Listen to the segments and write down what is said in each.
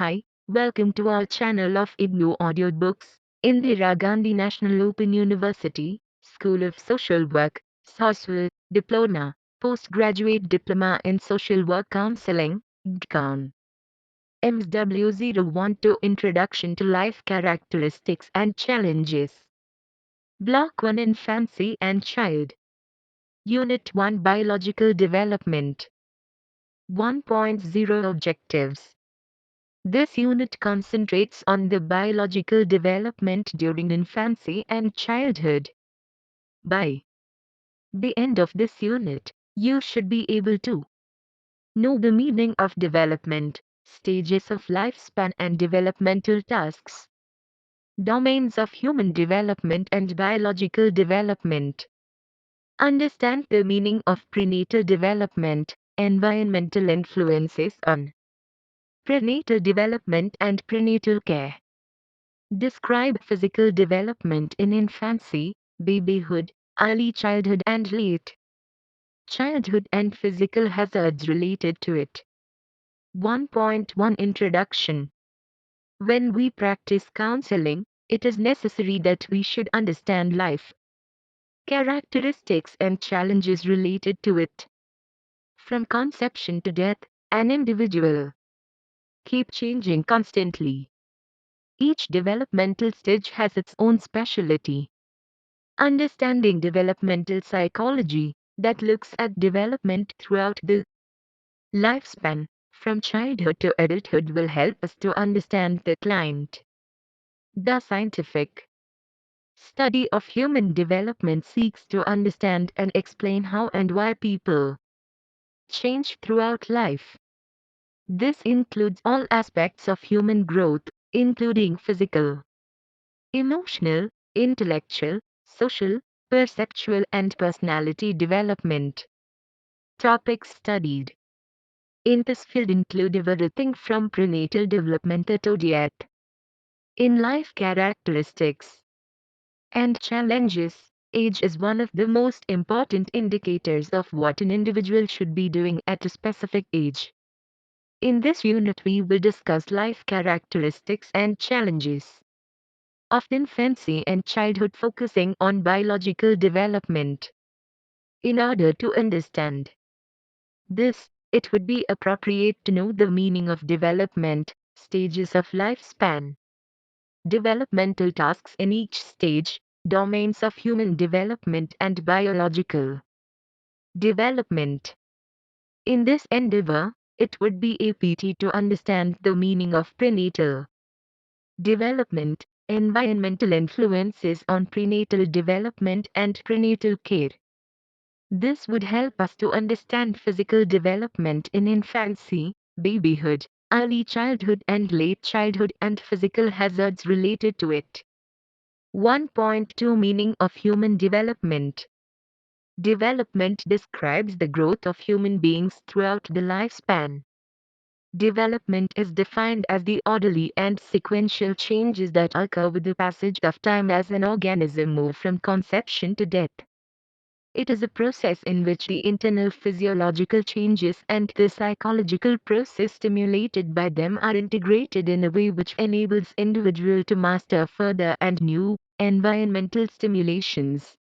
Hi, welcome to our channel of IGNOU Audiobooks, Indira Gandhi National Open University, School of Social Work, SOSW, Diploma, Postgraduate Diploma in Social Work Counselling, PGDCOUN. MSW012 Introduction to Life Characteristics and Challenges. Block-1 Infancy and Child. Unit 1 Biological Development. 1.0 Objectives. This unit concentrates on the biological development during infancy and childhood. By the end of this unit, you should be able to know the meaning of development, stages of lifespan and developmental tasks, domains of human development and biological development. Understand the meaning of prenatal development, environmental influences on prenatal development and prenatal care. Describe physical development in infancy, babyhood, early childhood and late childhood and physical hazards related to it. 1.1 Introduction. When we practice counseling, it is necessary that we should understand life characteristics and challenges related to it. From conception to death, an individual keep changing constantly. Each developmental stage has its own specialty. Understanding developmental psychology that looks at development throughout the lifespan, from childhood to adulthood, will help us to understand the client. The scientific study of human development seeks to understand and explain how and why people change throughout life. This includes all aspects of human growth, including physical, emotional, intellectual, social, perceptual and personality development. Topics studied in this field include everything from prenatal development to death. In life characteristics and challenges, age is one of the most important indicators of what an individual should be doing at a specific age. In this unit we will discuss life characteristics and challenges of infancy and childhood, focusing on biological development. In order to understand this, it would be appropriate to know the meaning of development, stages of lifespan, developmental tasks in each stage, domains of human development and biological development. In this endeavor, it would be a pity to understand the meaning of prenatal development, environmental influences on prenatal development and prenatal care. This would help us to understand physical development in infancy, babyhood, early childhood and late childhood and physical hazards related to it. 1.2 Meaning of human development. Development describes the growth of human beings throughout the lifespan. Development is defined as the orderly and sequential changes that occur with the passage of time as an organism moves from conception to death. It is a process in which the internal physiological changes and the psychological process stimulated by them are integrated in a way which enables individual to master further and new environmental stimulations.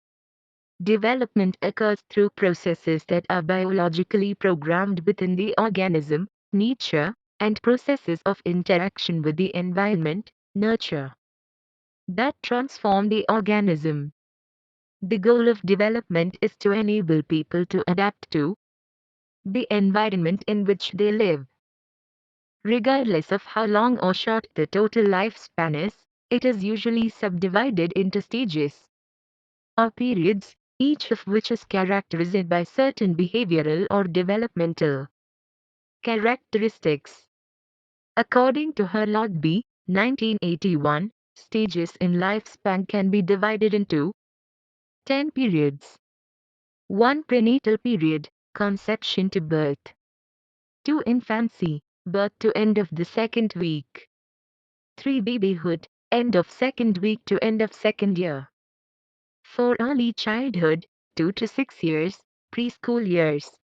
Development occurs through processes that are biologically programmed within the organism, nature, and processes of interaction with the environment, nurture, that transform the organism. The goal of development is to enable people to adapt to the environment in which they live. Regardless of how long or short the total lifespan is, it is usually subdivided into stages or periods, each of which is characterized by certain behavioral or developmental characteristics. According to Herlog B. 1981, stages in lifespan can be divided into 10 periods. 1. Prenatal period, conception to birth. 2. Infancy, birth to end of the second week. 3. Babyhood, end of second week to end of second year. 4. Early childhood, 2 to 6 years, preschool years.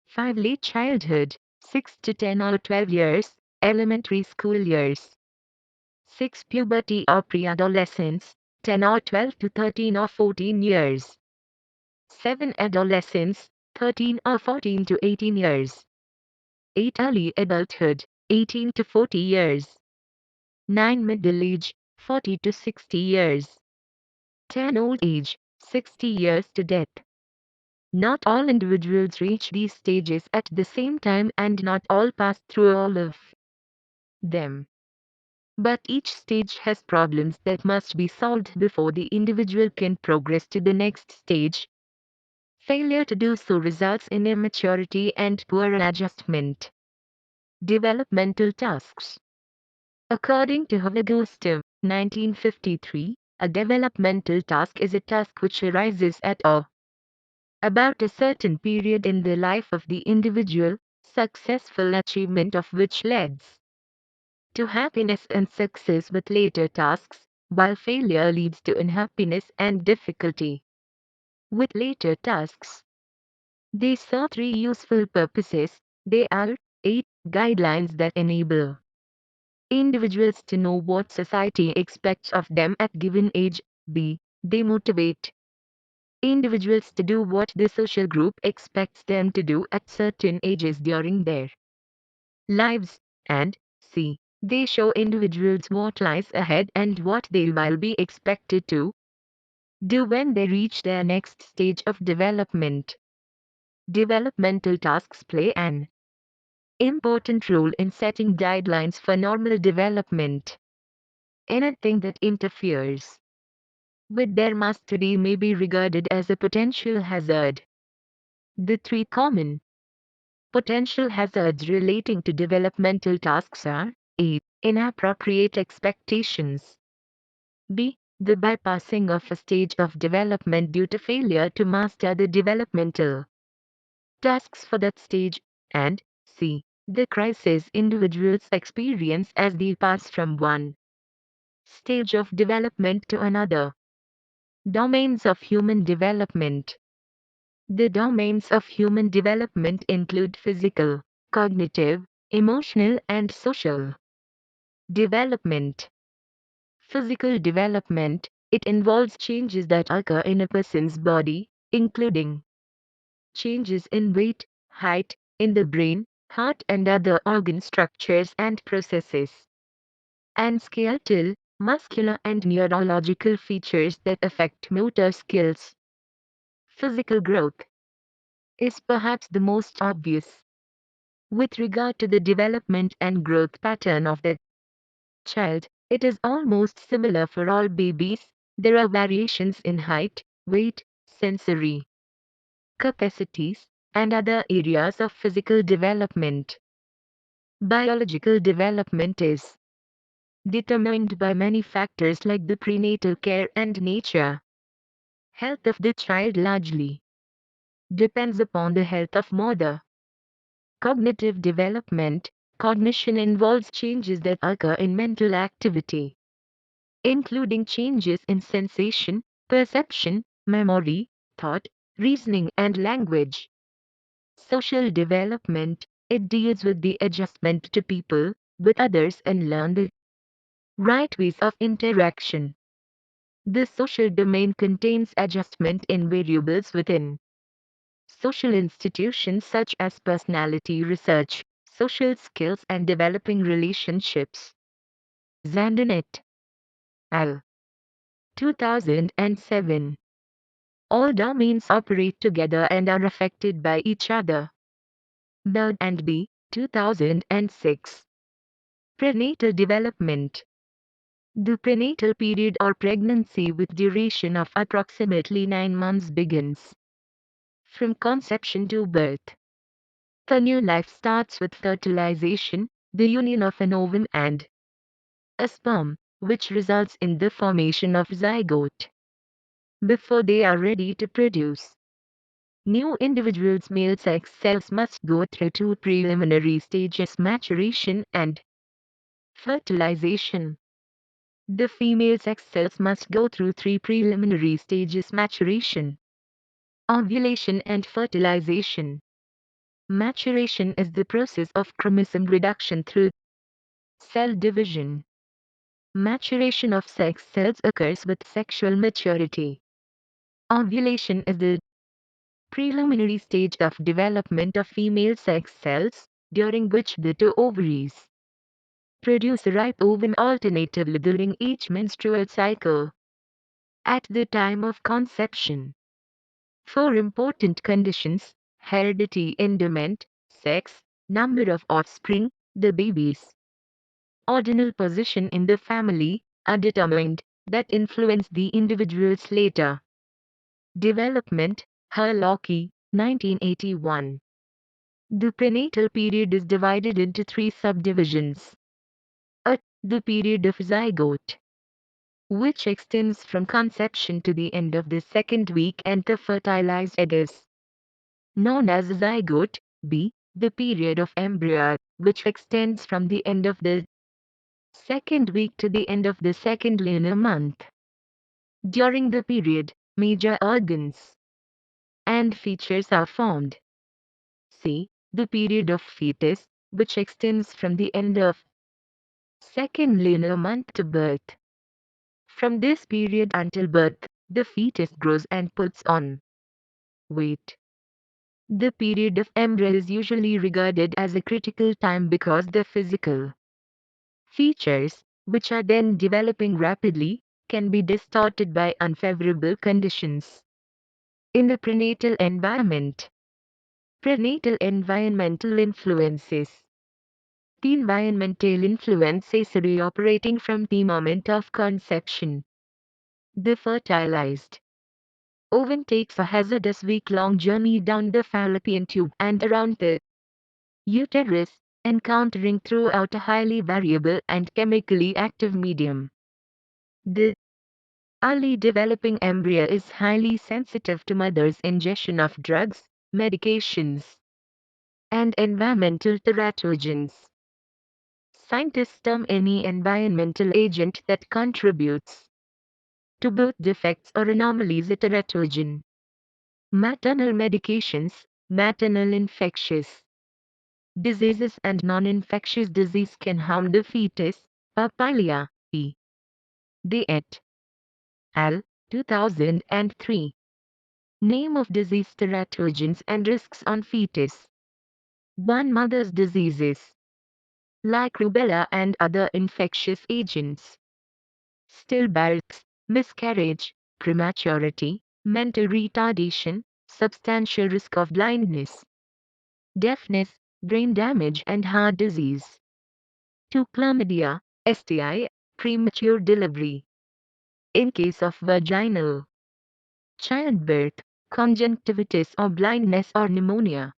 5. Late childhood, 6 to 10 or 12 years, elementary school years. 6. Puberty or pre-adolescence, 10 or 12 to 13 or 14 years. 7. Adolescence, 13 or 14 to 18 years. 8. Early adulthood, 18 to 40 years. 9. Middle age, 40 to 60 years. 10. Old age, 60 years to death. Not all individuals reach these stages at the same time and not all pass through all of them. But each stage has problems that must be solved before the individual can progress to the next stage. Failure to do so results in immaturity and poor adjustment. Developmental tasks. According to Gustav, 1953, a developmental task is a task which arises at or about a certain period in the life of the individual, successful achievement of which leads to happiness and success with later tasks, while failure leads to unhappiness and difficulty with later tasks. They serve three useful purposes. They are: 8. Guidelines that enable individuals to know what society expects of them at given age. B. They motivate individuals to do what the social group expects them to do at certain ages during their lives. And C. They show individuals what lies ahead and what they will be expected to do when they reach their next stage of development. Developmental tasks play an important role in setting guidelines for normal development. Anything that interferes with their mastery may be regarded as a potential hazard. The three common potential hazards relating to developmental tasks are: A. Inappropriate expectations. B. The bypassing of a stage of development due to failure to master the developmental tasks for that stage. And C. The crisis individuals experience as they pass from one stage of development to another. Domains of human development. The domains of human development include physical, cognitive, emotional, and social development. Physical development. It involves changes that occur in a person's body, including changes in weight, height, in the brain, heart, and other organ structures and processes, and skeletal, muscular, and neurological features that affect motor skills. Physical growth is perhaps the most obvious. With regard to the development and growth pattern of the child, it is almost similar for all babies. There are variations in height, weight, sensory capacities, and other areas of physical development. Biological development is determined by many factors like the prenatal care and nature. Health of the child largely depends upon the health of mother. Cognitive development. Cognition involves changes that occur in mental activity, including changes in sensation, perception, memory, thought, reasoning, and language. Social development. It deals with the adjustment to people, with others, and learn the right ways of interaction. The social domain contains adjustment in variables within social institutions such as personality research, social skills, and developing relationships. Zandanet. Al. 2007. All domains operate together and are affected by each other. Bird and B. 2006. Prenatal development. The prenatal period or pregnancy with duration of approximately 9 months begins from conception to birth. The new life starts with fertilization, the union of an ovum and a sperm, which results in the formation of zygote. Before they are ready to produce new individuals, male sex cells must go through two preliminary stages: maturation and fertilization. The female sex cells must go through three preliminary stages: maturation, ovulation, and fertilization. Maturation is the process of chromosome reduction through Cell division. Maturation of sex cells occurs with sexual maturity. Ovulation is the preliminary stage of development of female sex cells, during which the two ovaries produce a ripe ovum alternatively during each menstrual cycle. At the time of conception, four important conditions: heredity, endowment, sex, number of offspring, the baby's ordinal position in the family, are determined, that influence the individual's later development. Herlocke, 1981. The prenatal period is divided into three subdivisions. A. The period of zygote, which extends from conception to the end of the second week and the fertilized egg is known as zygote. B. The period of embryo, which extends from the end of the second week to the end of the second lunar month. During the period, major organs and features are formed. C. The period of fetus, which extends from the end of second lunar month to birth. From this period until birth, the fetus grows and puts on weight. The period of embryo is usually regarded as a critical time because the physical features, which are then developing rapidly, can be distorted by unfavorable conditions in the prenatal environment. Prenatal environmental influences. The environmental influences are operating from the moment of conception. The fertilized ovum takes a hazardous week-long journey down the fallopian tube and around the uterus, encountering throughout a highly variable and chemically active medium. The early developing embryo is highly sensitive to mother's ingestion of drugs, medications, and environmental teratogens. Scientists term any environmental agent that contributes to both defects or anomalies a teratogen. Maternal medications, maternal infectious diseases and non-infectious disease can harm the fetus. Papaya, P. D. et al. 2003. Name of disease, teratogens and risks on fetus. 1. Mother's diseases like rubella and other infectious agents. Stillbirths, miscarriage, prematurity, mental retardation, substantial risk of blindness, deafness, brain damage and heart disease. 2. Chlamydia, STI, premature delivery. In case of vaginal childbirth, conjunctivitis or blindness or pneumonia.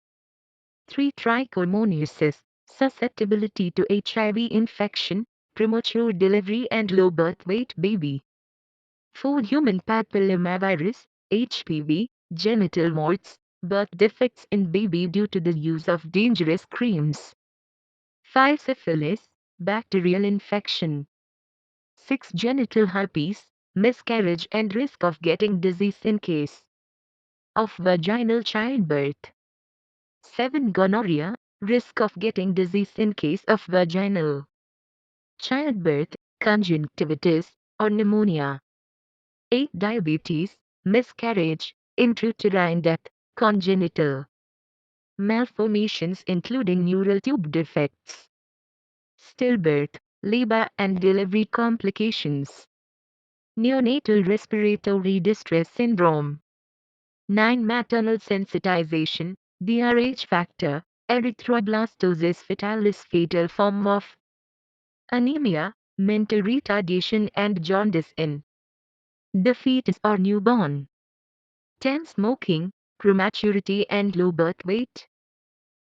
3. Trichomoniasis, susceptibility to HIV infection, premature delivery and low birth weight baby. 4. Human papillomavirus, HPV, genital warts, birth defects in baby due to the use of dangerous creams. 5. Syphilis, bacterial infection. 6. Genital herpes, miscarriage and risk of getting disease in case of vaginal childbirth. 7. Gonorrhea, risk of getting disease in case of vaginal childbirth, conjunctivitis, or pneumonia. 8. Diabetes, miscarriage, intrauterine death, congenital malformations including neural tube defects, stillbirth, labor and delivery complications, neonatal respiratory distress syndrome. 9. Maternal sensitization, the Rh factor, erythroblastosis fetalis, fatal form of anemia, mental retardation and jaundice in the fetus or newborn. 10. Smoking, prematurity and low birth weight.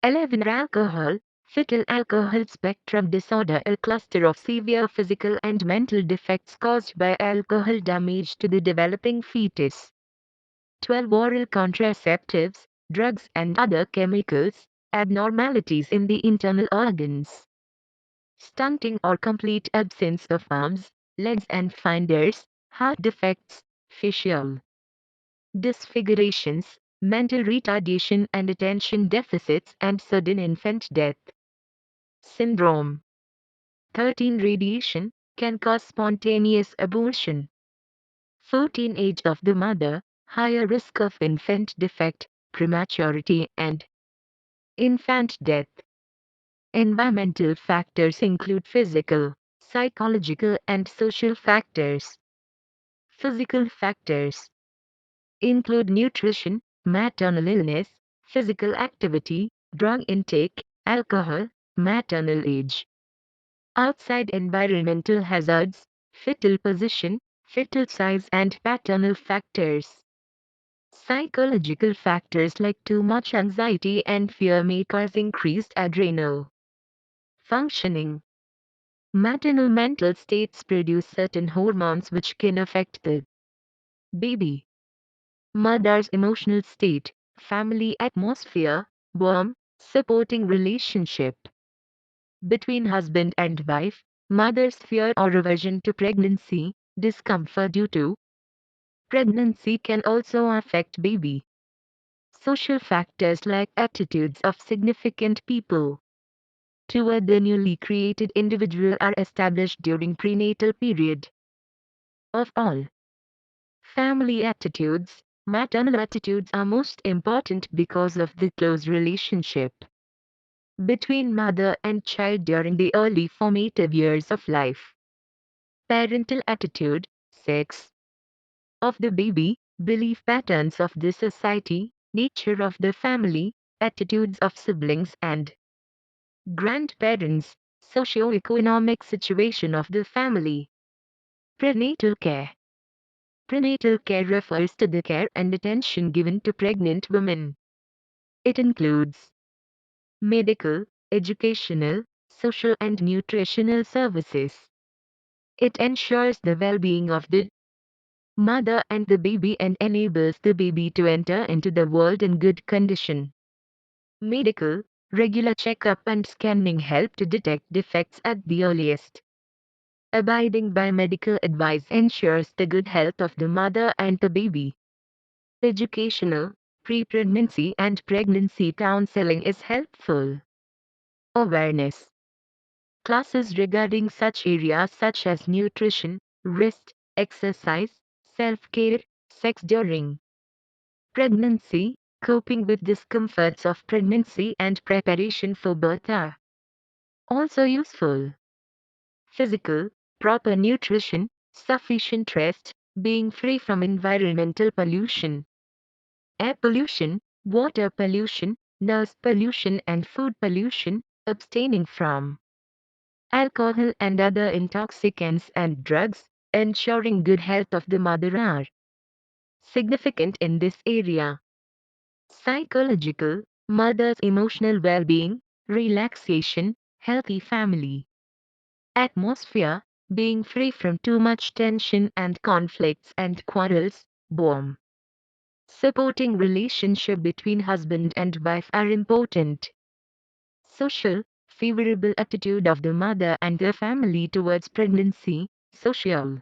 11. Alcohol, fetal alcohol spectrum disorder, a cluster of severe physical and mental defects caused by alcohol damage to the developing fetus. 12. Oral contraceptives, drugs and other chemicals, abnormalities in the internal organs. Stunting or complete absence of arms, legs and fingers, heart defects, facial disfigurations, mental retardation and attention deficits and sudden infant death syndrome. 13 radiation can cause spontaneous abortion. 14 age of the mother, higher risk of infant defect, prematurity and infant death. Environmental factors include physical, psychological and social factors. Physical factors include nutrition, maternal illness, physical activity, drug intake, alcohol, maternal age. Outside environmental hazards, fetal position, fetal size and paternal factors. Psychological factors like too much anxiety and fear may cause increased adrenal functioning. Maternal mental states produce certain hormones which can affect the baby. Mother's emotional state, family atmosphere, warm, supporting relationship between husband and wife, mother's fear or aversion to pregnancy, discomfort due to pregnancy can also affect baby. Social factors like attitudes of significant people toward the newly created individual are established during prenatal period. Of all family attitudes, maternal attitudes are most important because of the close relationship between mother and child during the early formative years of life. Parental attitude, sex of the baby, belief patterns of the society, nature of the family, attitudes of siblings and grandparents, socio-economic situation of the family. Prenatal care. Prenatal care refers to the care and attention given to pregnant women. It includes medical, educational, social and nutritional services. It ensures the well-being of the mother and the baby and enables the baby to enter into the world in good condition. Medical, regular checkup and scanning help to detect defects at the earliest. Abiding by medical advice ensures the good health of the mother and the baby. Educational, pre-pregnancy and pregnancy counseling is helpful. Awareness. Classes regarding such areas such as nutrition, rest, exercise, self-care, sex during pregnancy, coping with discomforts of pregnancy and preparation for birth are also useful. Physical, proper nutrition, sufficient rest, being free from environmental pollution, air pollution, water pollution, noise pollution and food pollution, abstaining from alcohol and other intoxicants and drugs, ensuring good health of the mother are significant in this area. Psychological, mother's emotional well-being, relaxation, healthy family atmosphere, being free from too much tension and conflicts and quarrels, warm, supporting relationship between husband and wife are important. Social, favorable attitude of the mother and the family towards pregnancy, social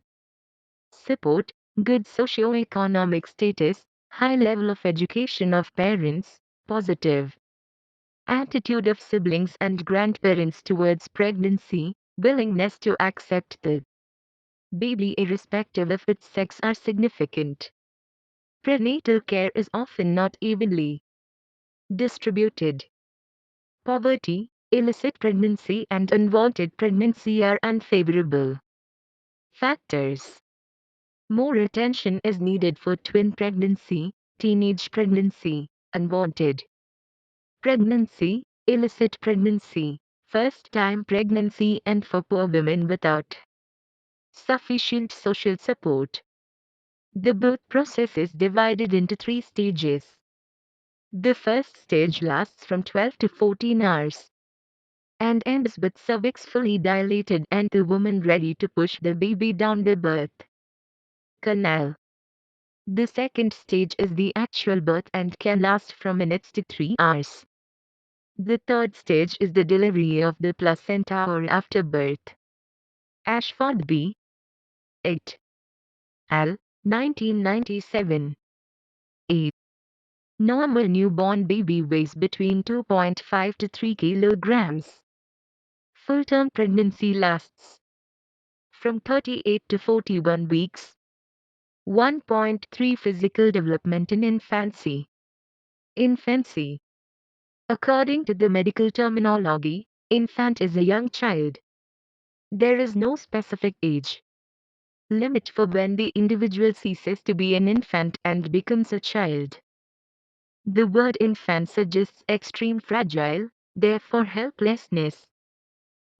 support, good socio-economic status, high level of education of parents, positive attitude of siblings and grandparents towards pregnancy, willingness to accept the baby irrespective of its sex are significant. Prenatal care is often not evenly distributed. Poverty, illicit pregnancy and unwanted pregnancy are unfavorable factors. More attention is needed for twin pregnancy, teenage pregnancy, unwanted pregnancy, illicit pregnancy, first-time pregnancy and for poor women without sufficient social support. The birth process is divided into 3 stages. The first stage lasts from 12 to 14 hours and ends with cervix fully dilated and the woman ready to push the baby down the birth canal. The second stage is the actual birth and can last from minutes to 3 hours. The third stage is the delivery of the placenta or afterbirth. Ashford B. 8. Al. 1997. 8. Normal newborn baby weighs between 2.5 to 3 kilograms. Full-term pregnancy lasts from 38 to 41 weeks. 1.3 Physical development in infancy. Infancy. According to the medical terminology, infant is a young child. There is no specific age limit for when the individual ceases to be an infant and becomes a child. The word infant suggests extreme fragile, therefore helplessness.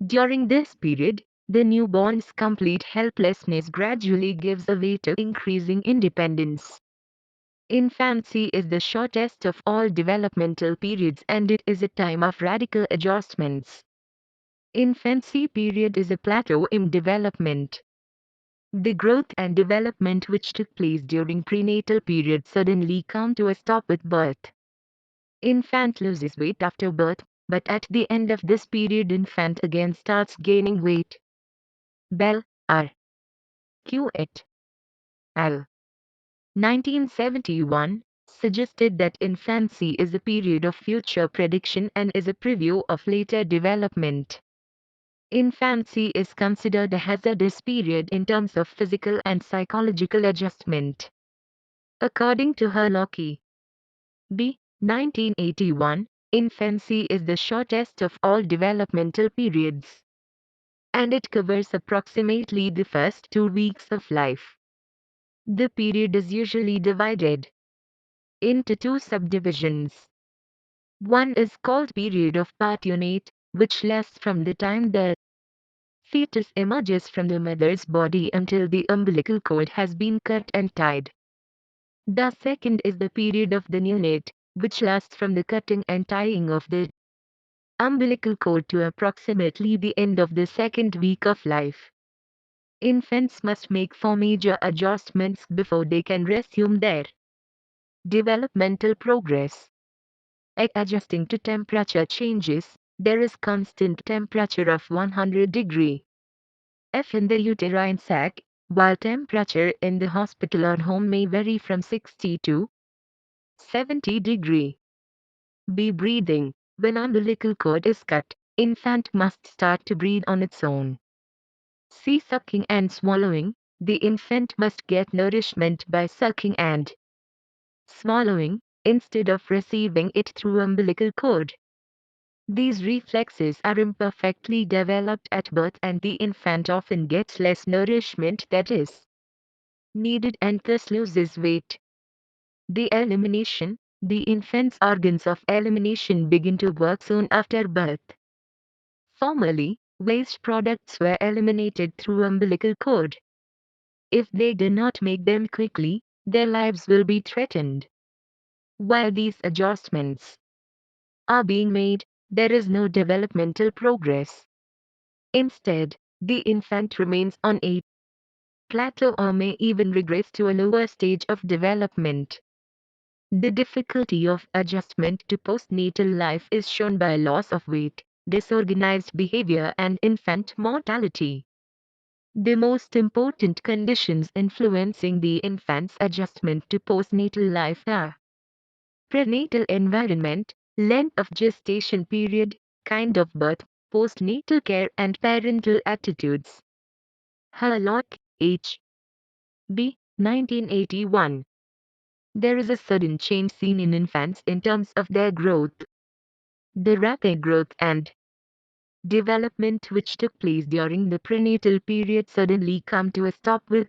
During this period, the newborn's complete helplessness gradually gives way to increasing independence. Infancy is the shortest of all developmental periods and it is a time of radical adjustments. Infancy period is a plateau in development. The growth and development which took place during prenatal period suddenly come to a stop with birth. Infant loses weight after birth, but at the end of this period infant again starts gaining weight. Bell, R. Q. et al. 1971 suggested that infancy is a period of future prediction and is a preview of later development. Infancy is considered a hazardous period in terms of physical and psychological adjustment. According to Herlocky, B. 1981, infancy is the shortest of all developmental periods, and it covers approximately the first 2 weeks of life. The period is usually divided into 2 subdivisions. One is called period of partunate, which lasts from the time the fetus emerges from the mother's body until the umbilical cord has been cut and tied. The second is the period of the neonate, which lasts from the cutting and tying of the umbilical cord to approximately the end of the second week of life. Infants must make 4 major adjustments before they can resume their developmental progress. Adjusting to temperature changes, there is constant temperature of 100 degree F in the uterine sac, while temperature in the hospital or home may vary from 60 to 70 degree B. Breathing. When umbilical cord is cut, infant must start to breathe on its own. C. Sucking and swallowing. The infant must get nourishment by sucking and swallowing, instead of receiving it through umbilical cord. These reflexes are imperfectly developed at birth and the infant often gets less nourishment that is needed and thus loses weight. The elimination. The infant's organs of elimination begin to work soon after birth. Formerly, waste products were eliminated through umbilical cord. If they do not make them quickly, their lives will be threatened. While these adjustments are being made, there is no developmental progress. Instead, the infant remains on a plateau or may even regress to a lower stage of development. The difficulty of adjustment to postnatal life is shown by loss of weight, disorganized behavior and infant mortality. The most important conditions influencing the infant's adjustment to postnatal life are prenatal environment, length of gestation period, kind of birth, postnatal care and parental attitudes. Harlock, H. B. 1981. There is a sudden change seen in infants in terms of their growth. The rapid growth and development which took place during the prenatal period suddenly come to a stop with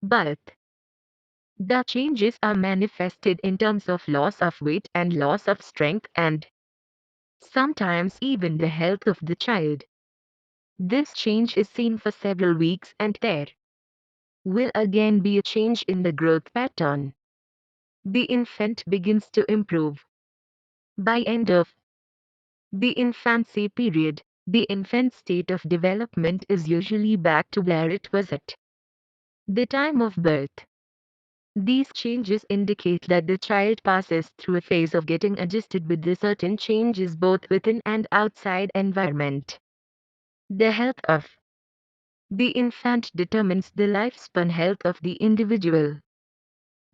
birth. The changes are manifested in terms of loss of weight and loss of strength and sometimes even the health of the child. This change is seen for several weeks and there will again be a change in the growth pattern. The infant begins to improve. By end of the infancy period, the infant's state of development is usually back to where it was at the time of birth. These changes indicate that the child passes through a phase of getting adjusted with the certain changes both within and outside environment. The health of the infant determines the lifespan health of the individual.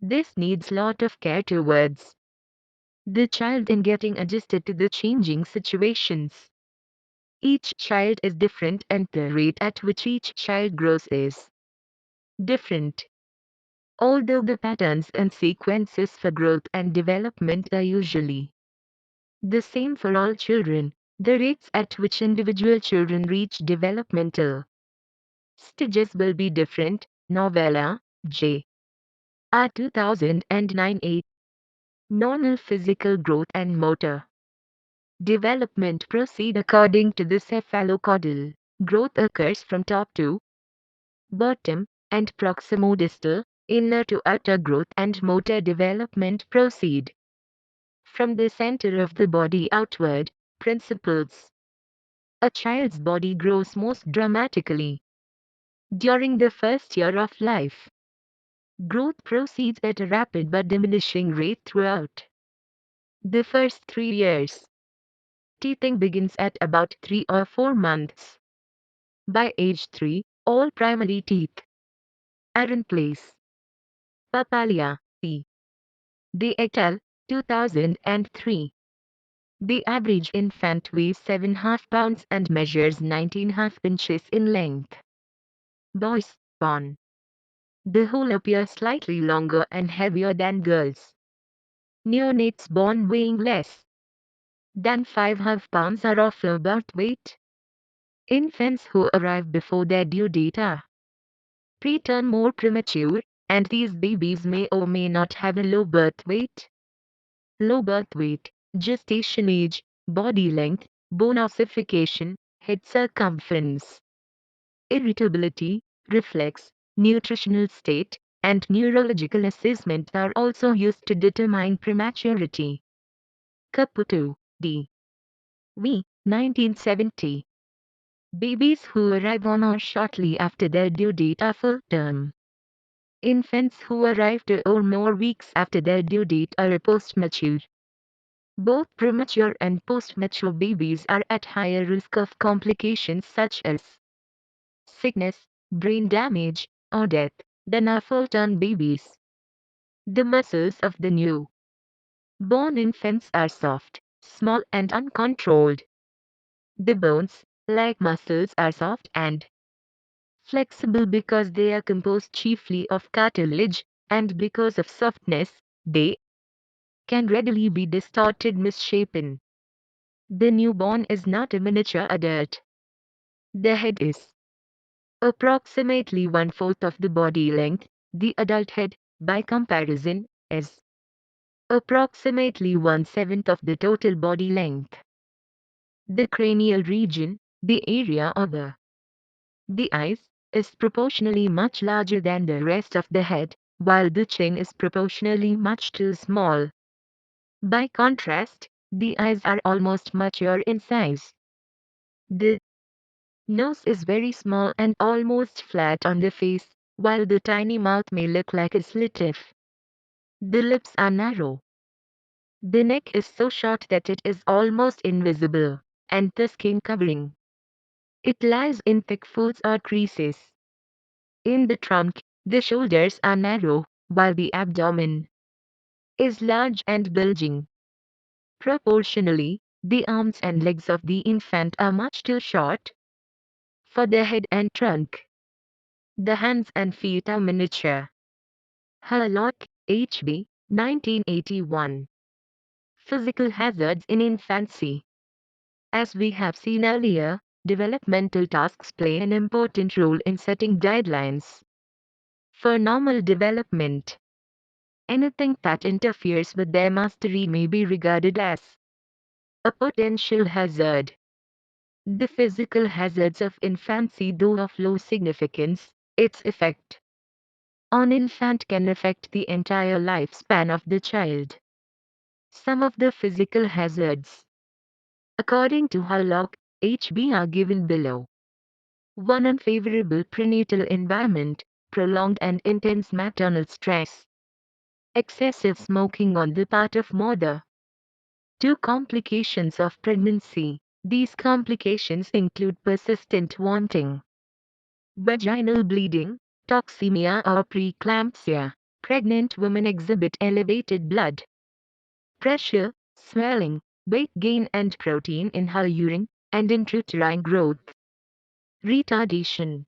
This needs lot of care towards the child in getting adjusted to the changing situations. Each child is different and the rate at which each child grows is different. Although the patterns and sequences for growth and development are usually the same for all children, the rates at which individual children reach developmental stages will be different. Novella, J. R. 2009-8. Normal physical growth and motor development proceed according to the cephalocaudal. Growth occurs from top to bottom, and proximodistal, inner to outer growth and motor development proceed from the center of the body outward. Principles. A child's body grows most dramatically during the first year of life. Growth proceeds at a rapid but diminishing rate throughout the first 3 years. Teething begins at about 3 or 4 months. By age 3, all primary teeth are in place. Papalia, P. D. et al., 2003. The average infant weighs 7.5 pounds and measures 19.5 inches in length. Boys, born. The whole appear slightly longer and heavier than girls. Neonates born weighing less than 5.5 pounds are of low birth weight. Infants who arrive before their due date are preterm more premature, and these babies may or may not have a low birth weight. Low birth weight, gestation age, body length, bone ossification, head circumference, irritability, reflex, nutritional state, and neurological assessment are also used to determine prematurity. Caputo, D. V. 1970. Babies who arrive on or shortly after their due date are full term. Infants who arrive 2 or more weeks after their due date are postmature. Both premature and postmature babies are at higher risk of complications such as sickness, brain damage, or death than are full-term babies. The muscles of the new born infants are soft, small and uncontrolled. The bones, like muscles, are soft and flexible because they are composed chiefly of cartilage, and because of softness, they can readily be distorted, misshapen. The newborn is not a miniature adult. The head is approximately 1/4 of the body length. The adult head, by comparison, is approximately 1/7 of the total body length. The cranial region, the area over the eyes, is proportionally much larger than the rest of the head, while the chin is proportionally much too small. By contrast, the eyes are almost mature in size. The nose is very small and almost flat on the face, while the tiny mouth may look like a slit if the lips are narrow. The neck is so short that it is almost invisible, and the skin covering it lies in thick folds or creases. In the trunk, the shoulders are narrow, while the abdomen is large and bulging. Proportionally, the arms and legs of the infant are much too short for the head and trunk. The hands and feet are miniature. Harlock, H.B., 1981. Physical hazards in infancy. As we have seen earlier, developmental tasks play an important role in setting guidelines for normal development. Anything that interferes with their mastery may be regarded as a potential hazard. The physical hazards of infancy, though of low significance, its effect on infant can affect the entire lifespan of the child. Some of the physical hazards, according to Harlock, H.B., are given below. 1. Unfavorable prenatal environment, prolonged and intense maternal stress, excessive smoking on the part of mother. 2. Complications of pregnancy. These complications include persistent vomiting, vaginal bleeding, toxemia or preeclampsia. Pregnant women exhibit elevated blood pressure, swelling, weight gain and protein in her urine, and intrauterine growth retardation.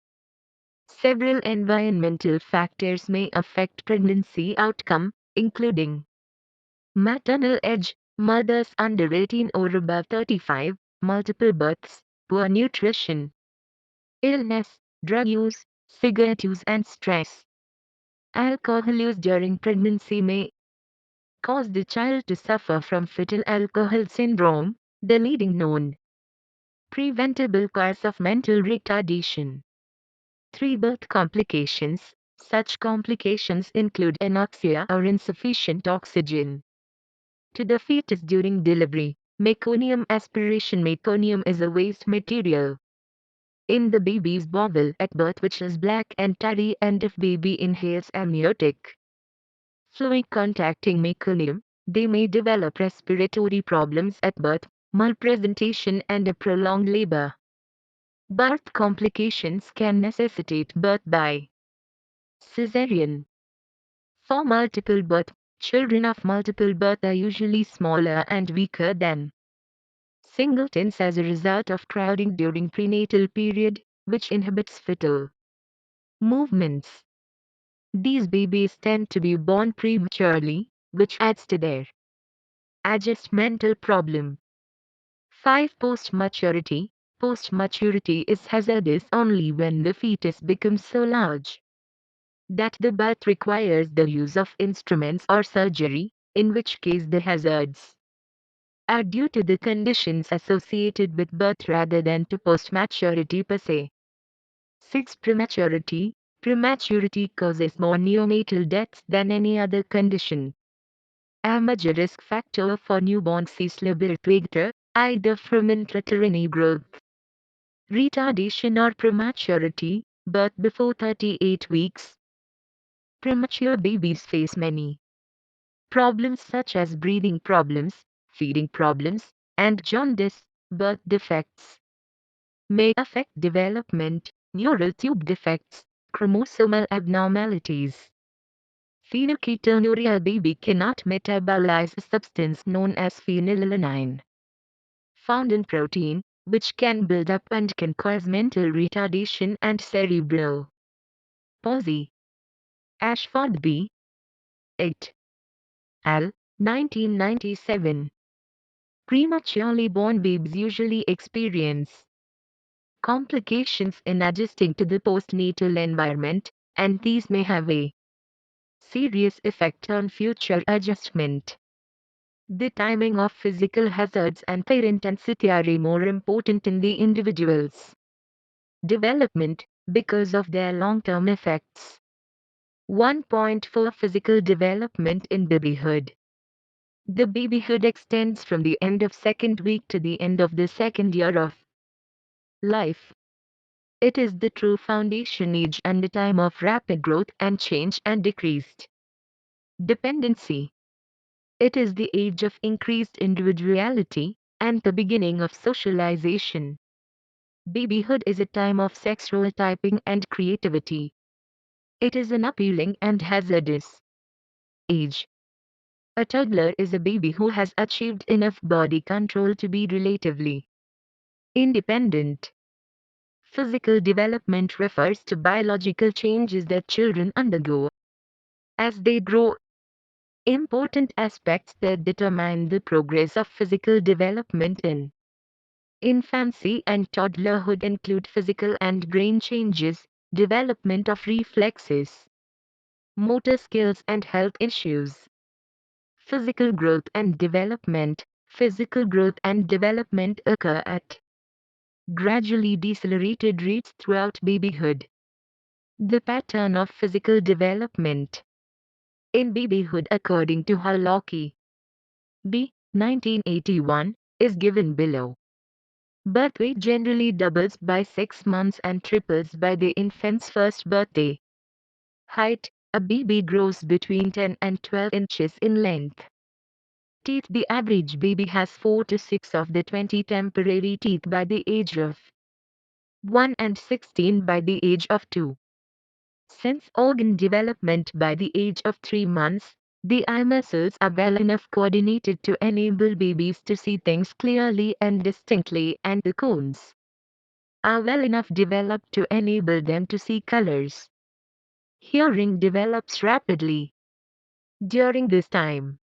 Several environmental factors may affect pregnancy outcome, including maternal age, mothers under 18 or above 35, multiple births, poor nutrition, illness, drug use, cigarette use and stress. Alcohol use during pregnancy may cause the child to suffer from fetal alcohol syndrome, the leading known preventable cause of mental retardation. 3. Birth complications. Such complications include anoxia or insufficient oxygen to the fetus during delivery. Meconium aspiration. Meconium is a waste material in the baby's bowel at birth which is black and tarry, and if baby inhales amniotic fluid contacting meconium, they may develop respiratory problems at birth, malpresentation and a prolonged labor. Birth complications can necessitate birth by cesarean. For multiple birth, children of multiple birth are usually smaller and weaker than singletons as a result of crowding during prenatal period, which inhibits fetal movements. These babies tend to be born prematurely, which adds to their adjustmental problem. 5. Post-maturity. Post-maturity is hazardous only when the fetus becomes so large that the birth requires the use of instruments or surgery, in which case the hazards are due to the conditions associated with birth rather than to post-maturity per se. 6. Prematurity. Prematurity causes more neonatal deaths than any other condition. A major risk factor for newborns is birth, either from intrauterine growth retardation or prematurity, birth before 38 weeks. Premature babies face many problems such as breathing problems, feeding problems, and jaundice. Birth defects may affect development, neural tube defects, chromosomal abnormalities. Phenylketonuria. Baby cannot metabolize a substance known as phenylalanine, found in protein, which can build up and can cause mental retardation and cerebral palsy. Ashford B. 8. Al. 1997. Prematurely born babies usually experience complications in adjusting to the postnatal environment, and these may have a serious effect on future adjustment. The timing of physical hazards and their intensity are more important in the individual's development because of their long-term effects. 1.4 Physical development in babyhood. The babyhood extends from the end of second week to the end of the second year of life. It is the true foundation age and a time of rapid growth and change and decreased dependency. It is the age of increased individuality and the beginning of socialization. Babyhood is a time of sexual typing and creativity. It is an appealing and hazardous age. A toddler is a baby who has achieved enough body control to be relatively independent. Physical development refers to biological changes that children undergo as they grow. Important aspects that determine the progress of physical development in infancy and toddlerhood include physical and brain changes, development of reflexes, motor skills and health issues. Physical growth and development. Physical growth and development occur at gradually decelerated rates throughout babyhood. The pattern of physical development in babyhood according to Harlocky B. 1981 is given below. Birth weight generally doubles by 6 months and triples by the infant's first birthday. Height. A baby grows between 10 and 12 inches in length. Teeth. The average baby has 4 to 6 of the 20 temporary teeth by the age of 1 and 16 by the age of 2. Sense organ development by the age of 3 months. The eye muscles are well enough coordinated to enable babies to see things clearly and distinctly, and the cones are well enough developed to enable them to see colors. Hearing develops rapidly during this time.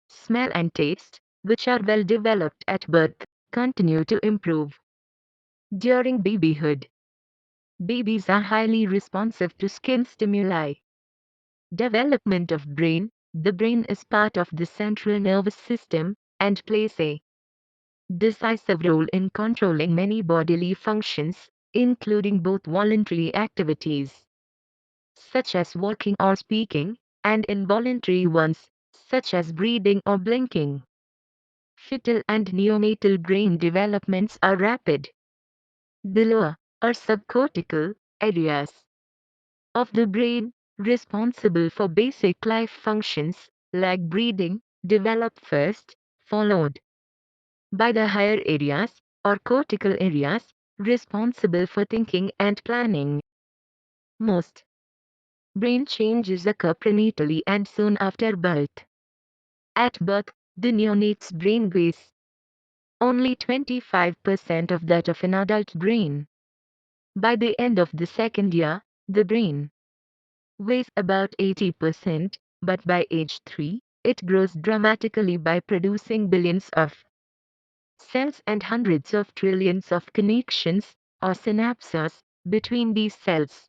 Smell and taste, which are well developed at birth, continue to improve during babyhood. Babies are highly responsive to skin stimuli. Development of brain. The brain is part of the central nervous system and plays a decisive role in controlling many bodily functions, including both voluntary activities, such as walking or speaking, and involuntary ones, such as breathing or blinking. Fetal and neonatal brain developments are rapid. The lower, or subcortical, areas of the brain, responsible for basic life functions, like breathing, develop first, followed by the higher areas, or cortical areas, responsible for thinking and planning. Most brain changes occur prenatally and soon after birth. At birth, the neonate's brain weighs only 25% of that of an adult brain. By the end of the second year, the brain weighs about 80%, but by age 3, it grows dramatically by producing billions of cells and hundreds of trillions of connections, or synapses, between these cells.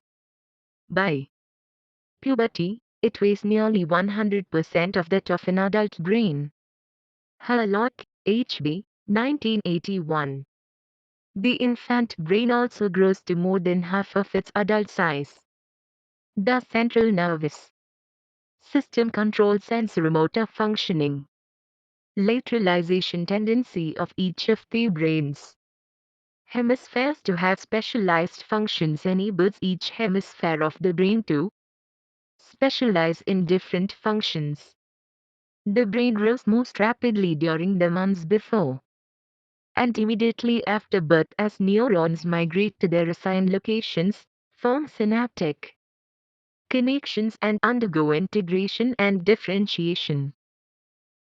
By puberty, it weighs nearly 100% of that of an adult brain. Harlock, H.B., 1981. The infant brain also grows to more than half of its adult size. The central nervous system controls sensorimotor functioning. Lateralization tendency of each of the brain's hemispheres to have specialized functions enables each hemisphere of the brain to specialize in different functions. The brain grows most rapidly during the months before and immediately after birth as neurons migrate to their assigned locations, form synaptic connections and undergo integration and differentiation.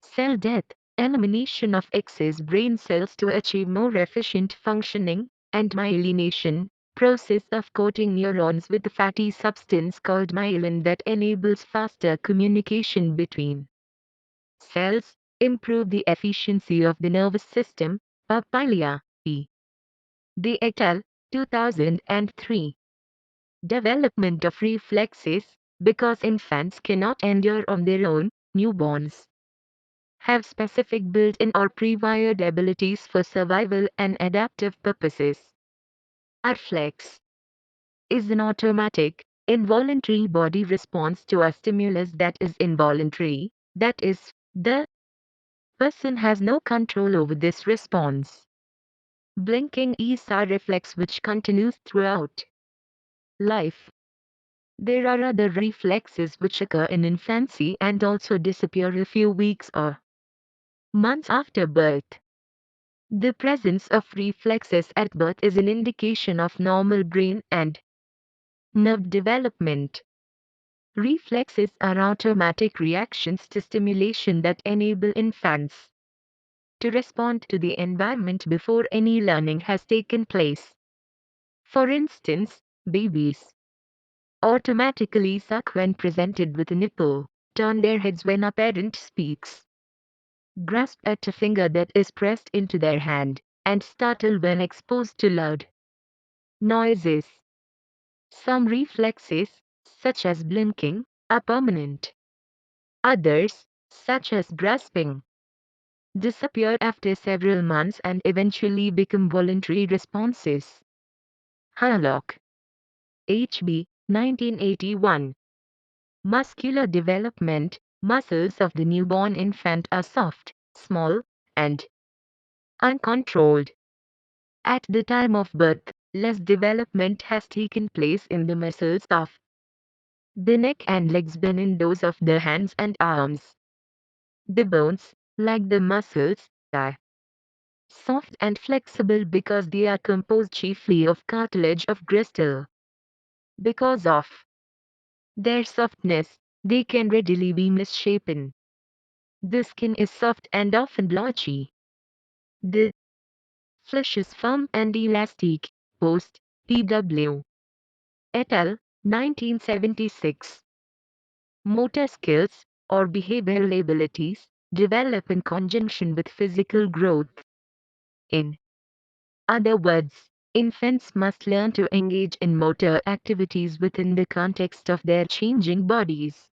Cell death, elimination of excess brain cells to achieve more efficient functioning, and myelination, process of coating neurons with a fatty substance called myelin that enables faster communication between cells, improve the efficiency of the nervous system. Papaya, P. D. et al., 2003. Development of reflexes. Because infants cannot endure on their own, newborns have specific built-in or pre-wired abilities for survival and adaptive purposes. A reflex is an automatic, involuntary body response to a stimulus that is involuntary, that is, the person has no control over this response. Blinking is a reflex which continues throughout life. There are other reflexes which occur in infancy and also disappear a few weeks or months after birth. The presence of reflexes at birth is an indication of normal brain and nerve development. Reflexes are automatic reactions to stimulation that enable infants to respond to the environment before any learning has taken place. For instance, babies automatically suck when presented with a nipple, turn their heads when a parent speaks, grasp at a finger that is pressed into their hand, and startle when exposed to loud noises. Some reflexes, such as blinking, are permanent. Others, such as grasping, disappear after several months and eventually become voluntary responses. Harlock, H.B., 1981. Muscular development. Muscles of the newborn infant are soft, small, and uncontrolled. At the time of birth, less development has taken place in the muscles of the neck and legs than in those of the hands and arms. The bones, like the muscles, are soft and flexible because they are composed chiefly of cartilage of crystal. Because of their softness, They can readily be misshapen. The skin is soft and often blotchy. The flesh is firm and elastic. Post, P.W. et al., 1976. Motor skills, or behavioral abilities, develop in conjunction with physical growth. In other words, infants must learn to engage in motor activities within the context of their changing bodies.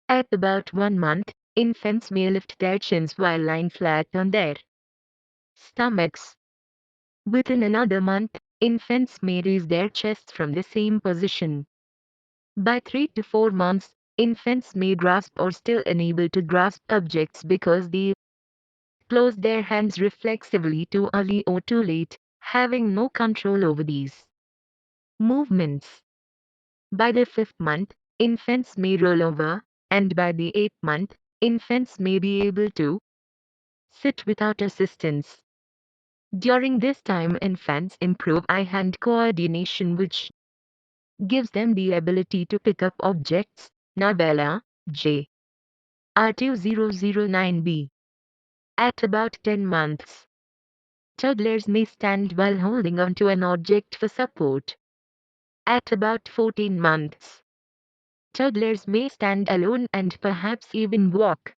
At about 1 month, infants may lift their chins while lying flat on their stomachs. Within another month, infants may raise their chests from the same position. By 3 to 4 months, infants may grasp or still unable to grasp objects because they close their hands reflexively too early or too late, having no control over these movements. By the 5th month, infants may roll over, and by the 8th month, infants may be able to sit without assistance. During this time, infants improve eye-hand coordination, which gives them the ability to pick up objects. Novella, J. R2009b. At about 10 months, toddlers may stand while holding onto an object for support. At about 14 months, toddlers may stand alone and perhaps even walk.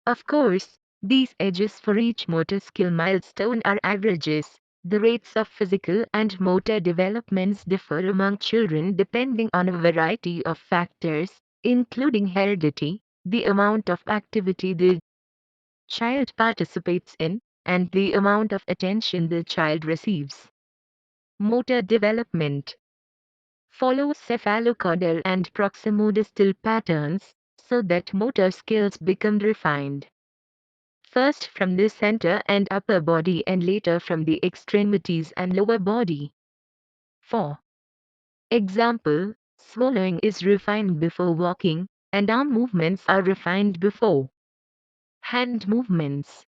Of course, these ages for each motor skill milestone are averages. The rates of physical and motor developments differ among children depending on a variety of factors, including heredity, the amount of activity the child participates in, and the amount of attention the child receives. Motor development follows cephalocaudal and proximodistal patterns, so that motor skills become refined. First from the center and upper body and later from the extremities and lower body. For example, swallowing is refined before walking, and arm movements are refined before hand movements.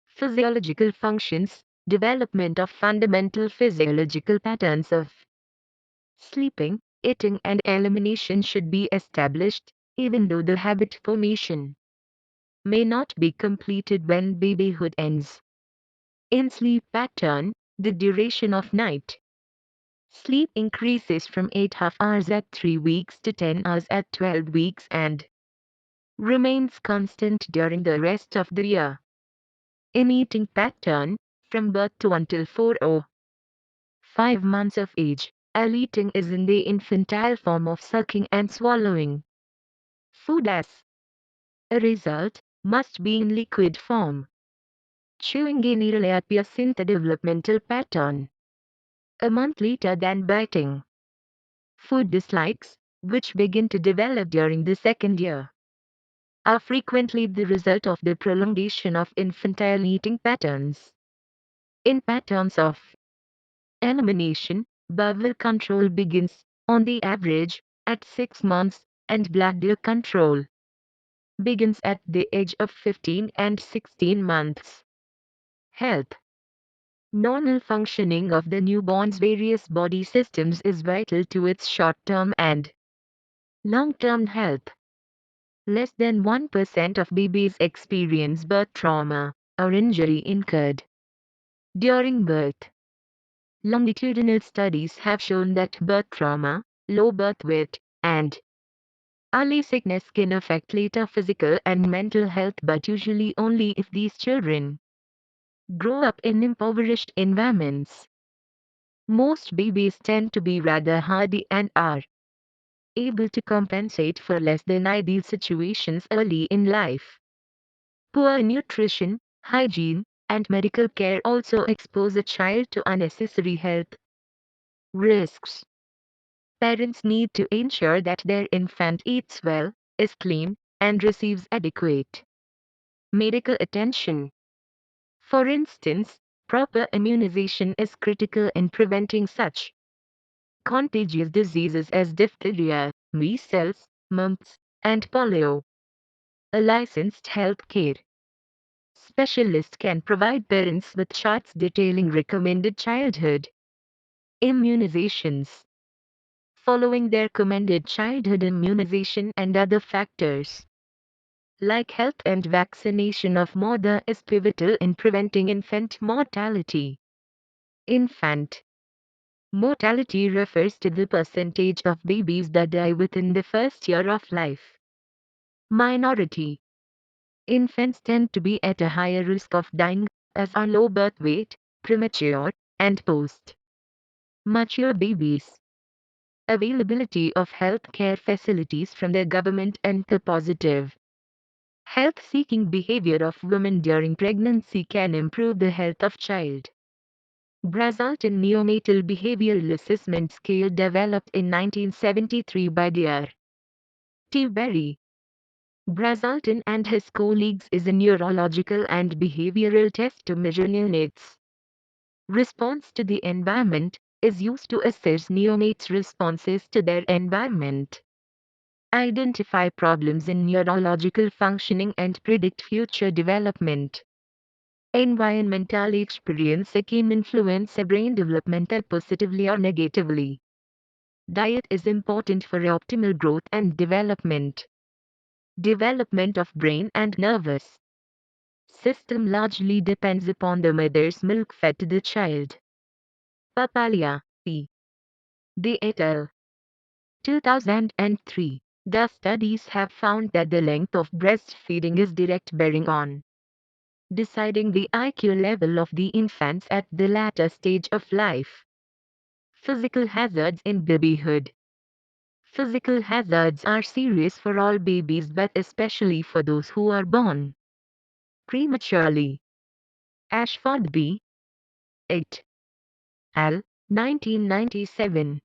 Physiological functions, development of fundamental physiological patterns of sleeping, eating and elimination should be established, even though the habit formation may not be completed when babyhood ends. In sleep pattern, the duration of night sleep increases from 8.5 hours at 3 weeks to 10 hours at 12 weeks and remains constant during the rest of the year. In eating pattern, from birth to until 4 or 5 months of age, all eating is in the infantile form of sucking and swallowing. Food as a result must be in liquid form. Chewing generally appears in the developmental pattern a month later than biting. Food dislikes, which begin to develop during the second year, are frequently the result of the prolongation of infantile eating patterns. In patterns of elimination, bowel control begins, on the average, at 6 months, and bladder control begins at the age of 15 and 16 months. Health. Normal functioning of the newborn's various body systems is vital to its short-term and long-term health. Less than 1% of babies experience birth trauma or injury incurred during birth. Longitudinal studies have shown that birth trauma, low birth weight, and early sickness can affect later physical and mental health, but usually only if these children grow up in impoverished environments. Most babies tend to be rather hardy and are able to compensate for less than ideal situations early in life. Poor nutrition, hygiene, and medical care also expose a child to unnecessary health risks. Parents need to ensure that their infant eats well, is clean, and receives adequate medical attention. For instance, proper immunization is critical in preventing such contagious diseases as diphtheria, measles, mumps, and polio. A licensed health care specialist can provide parents with charts detailing recommended childhood immunizations. following their recommended childhood immunization and other factors like health and vaccination of mother is pivotal in preventing infant mortality. Infant mortality refers to the percentage of babies that die within the first year of life. Minority infants tend to be at a higher risk of dying, as are low birth weight, premature, and post-mature babies. Availability of health care facilities from the government and the positive health-seeking behavior of women during pregnancy can improve the health of child. Brazalton Neonatal Behavioral Assessment Scale developed in 1973 by Dr. T. Berry. Brazalton and his colleagues is a neurological and behavioral test to measure neonates' response to the environment, is used to assess neonates' responses to their environment, identify problems in neurological functioning and predict future development. Environmental experience can influence a brain development positively or negatively. Diet is important for optimal growth and development. Development of brain and nervous system largely depends upon the mother's milk fed to the child. Papalia, P. D. et al. 2003. The studies have found that the length of breastfeeding is direct bearing on deciding the IQ level of the infants at the latter stage of life. Physical hazards in babyhood. Physical hazards are serious for all babies but especially for those who are born prematurely. Ashford B. et al. 1997.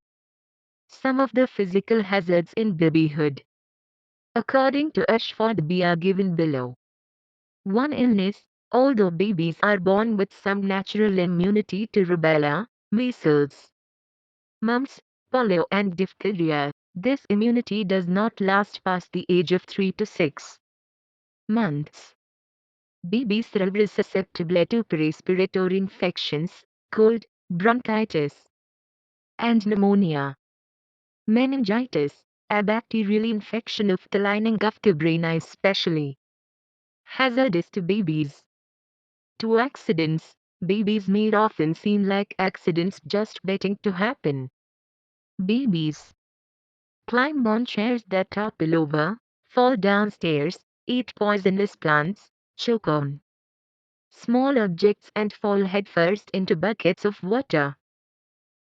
Some of the physical hazards in babyhood, according to Ashford B, are given below. 1. Illness. Although babies are born with some natural immunity to rubella, measles, mumps, polio and diphtheria, this immunity does not last past the age of 3 to 6 months. Babies are susceptible to respiratory infections, cold, bronchitis, and pneumonia. Meningitis, a bacterial infection of the lining of the brain, is especially hazardous to babies. 2. Accidents. Babies may often seem like accidents just waiting to happen. Babies climb on chairs that topple over, fall downstairs, eat poisonous plants, choke on small objects and fall headfirst into buckets of water.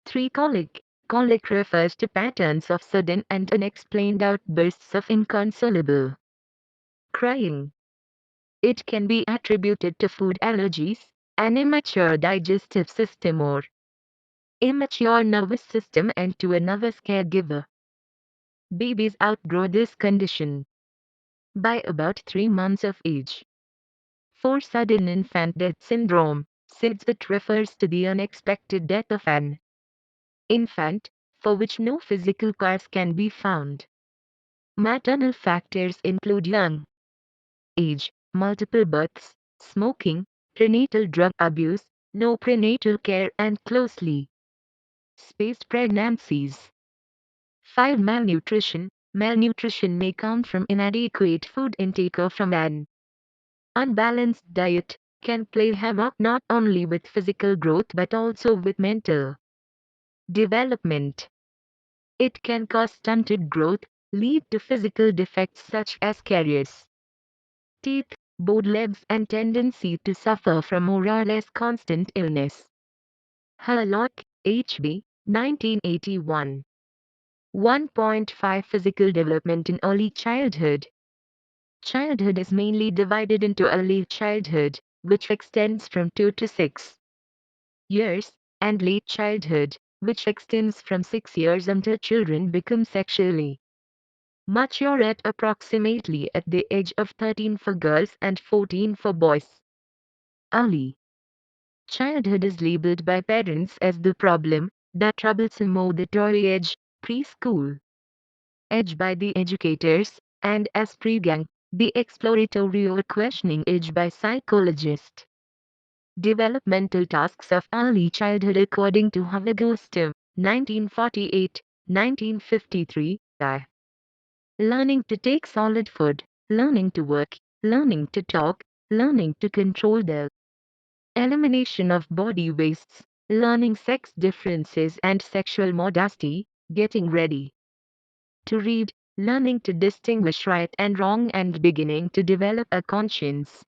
3. Colic. Colic refers to patterns of sudden and unexplained outbursts of inconsolable crying. It can be attributed to food allergies, an immature digestive system or immature nervous system and to a nervous caregiver. Babies outgrow this condition by about 3 months of age. 4. Sudden infant death syndrome. SIDS, it refers to the unexpected death of an infant, for which no physical cause can be found. Maternal factors include young age, multiple births, smoking, prenatal drug abuse, no prenatal care and closely spaced pregnancies. 5. Malnutrition. Malnutrition may come from inadequate food intake or from an unbalanced diet, can play havoc not only with physical growth but also with mental development. It can cause stunted growth, lead to physical defects such as caries, teeth, bowed legs and tendency to suffer from more or less constant illness. Harlock, H.B., 1981. 1.5 Physical development in early childhood. Childhood is mainly divided into early childhood, which extends from 2 to 6 years, and late childhood, which extends from 6 years until children become sexually mature at approximately at the age of 13 for girls and 14 for boys. Early childhood is labeled by parents as the problem, the troublesome auditory age, preschool age by the educators, and as pregang, the exploratory or questioning age by psychologists. Developmental tasks of early childhood according to Havagostim, 1948, 1953. Learning to take solid food, learning to work, learning to talk, learning to control the elimination of body wastes, learning sex differences and sexual modesty, getting ready to read, learning to distinguish right and wrong, and beginning to develop a conscience.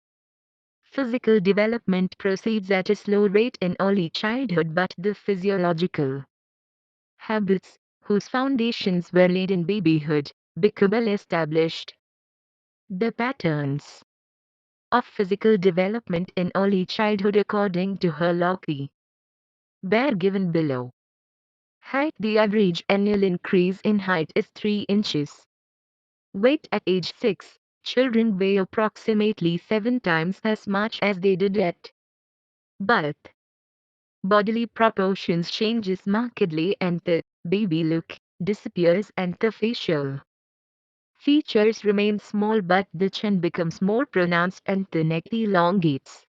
Physical development proceeds at a slow rate in early childhood, but the physiological habits, whose foundations were laid in babyhood, become well established. The patterns of physical development in early childhood according to Herlocke were given below. Height. The average annual increase in height is 3 inches. Weight. At age 6, children weigh approximately 7 times as much as they did at birth. Bodily proportions changes markedly and the baby look disappears and the facial features remain small, but the chin becomes more pronounced and the neck elongates.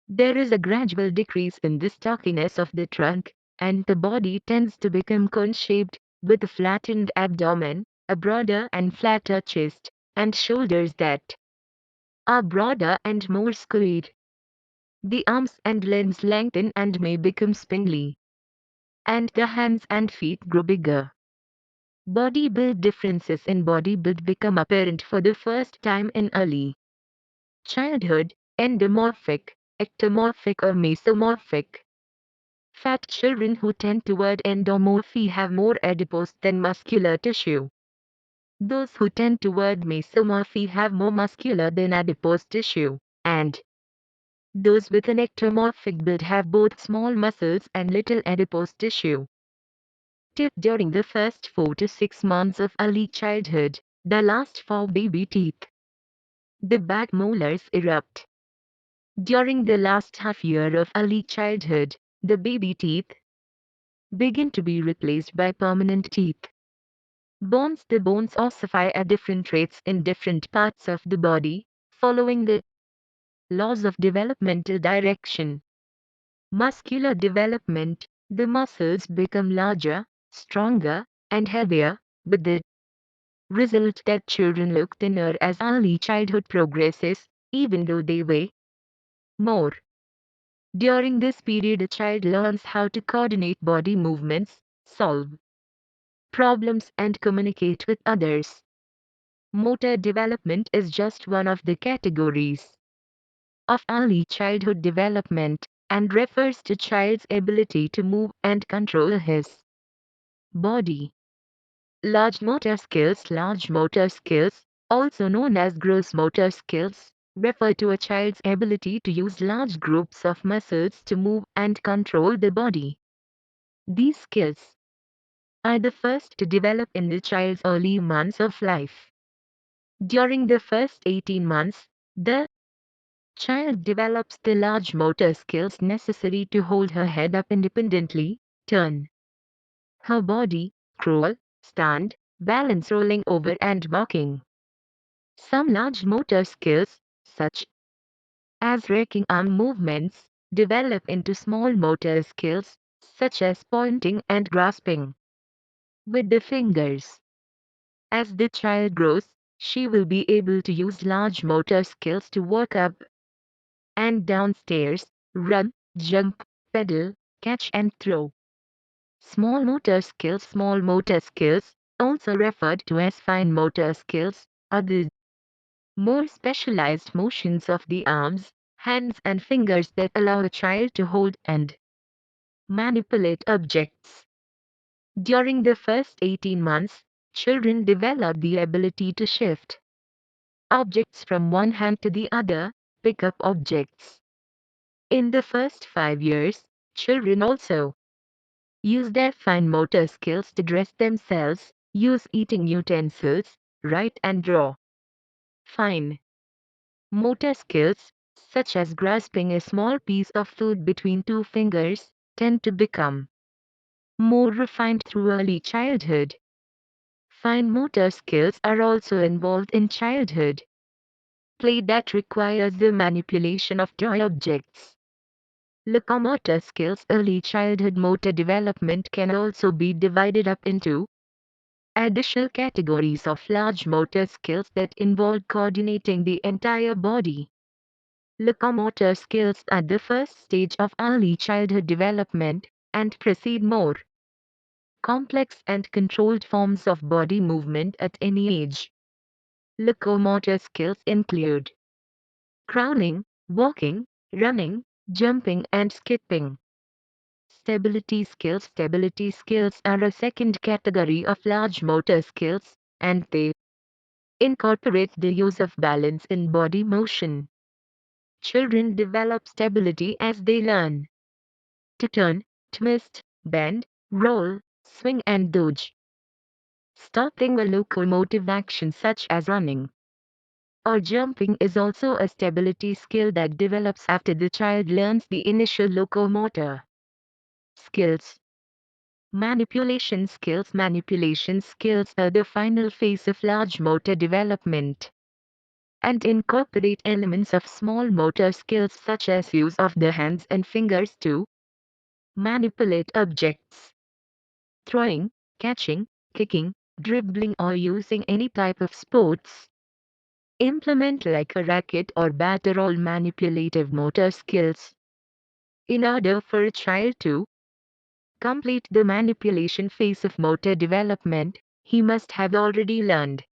There is a gradual decrease in the stockiness of the trunk, and the body tends to become cone-shaped, with a flattened abdomen, a broader and flatter chest, and shoulders that are broader and more squared. The arms and limbs lengthen and may become spindly, and the hands and feet grow bigger. Body build. Differences in body build become apparent for the first time in early childhood: endomorphic, ectomorphic or mesomorphic. Fat children who tend toward endomorphy have more adipose than muscular tissue. Those who tend toward mesomorphy have more muscular than adipose tissue, and those with an ectomorphic build have both small muscles and little adipose tissue. Tip: during the first 4 to 6 months of early childhood, the last 4 baby teeth, the back molars erupt. During the last half year of early childhood, the baby teeth begin to be replaced by permanent teeth. Bones. The bones ossify at different rates in different parts of the body, following the laws of developmental direction. Muscular development. The muscles become larger, stronger, and heavier, with the result that children look thinner as early childhood progresses, even though they weigh more. During this period, a child learns how to coordinate body movements, solve problems, and communicate with others. Motor development is just one of the categories of early childhood development, and refers to child's ability to move and control his body. Large motor skills, also known as gross motor skills, refer to a child's ability to use large groups of muscles to move and control the body. These skills are the first to develop in the child's early months of life. During the first 18 months, the child develops the large motor skills necessary to hold her head up independently, turn her body, crawl, stand, balance, rolling over, and walking. Some large motor skills, such as raking arm movements, develop into small motor skills, such as pointing and grasping with the fingers. As the child grows, she will be able to use large motor skills to walk up and down stairs, run, jump, pedal, catch and throw. Small motor skills, also referred to as fine motor skills, are the more specialized motions of the arms, hands and fingers that allow a child to hold and manipulate objects. During the first 18 months, children develop the ability to shift objects from one hand to the other, pick up objects. In the first 5 years, children also use their fine motor skills to dress themselves, use eating utensils, write and draw. Fine motor skills, such as grasping a small piece of food between 2 fingers, tend to become more refined through early childhood. Fine motor skills are also involved in childhood play that requires the manipulation of toy objects. Locomotor skills. Early childhood motor development can also be divided up into additional categories of large motor skills that involve coordinating the entire body. Locomotor skills are the first stage of early childhood development and precede more complex and controlled forms of body movement at any age. Locomotor skills include crawling, walking, running, jumping, and skipping. Stability skills. Stability skills are a second category of large motor skills, and they incorporate the use of balance in body motion. Children develop stability as they learn to turn, twist, bend, roll, swing, and dodge. Stopping a locomotive action such as running or jumping is also a stability skill that develops after the child learns the initial locomotor skills. Manipulation skills. Manipulation skills are the final phase of large motor development and incorporate elements of small motor skills such as use of the hands and fingers to manipulate objects, throwing, catching, kicking, dribbling, or using any type of sports implement like a racket or bat are all manipulative motor skills. In order for a child to complete the manipulation phase of motor development, he must have already learned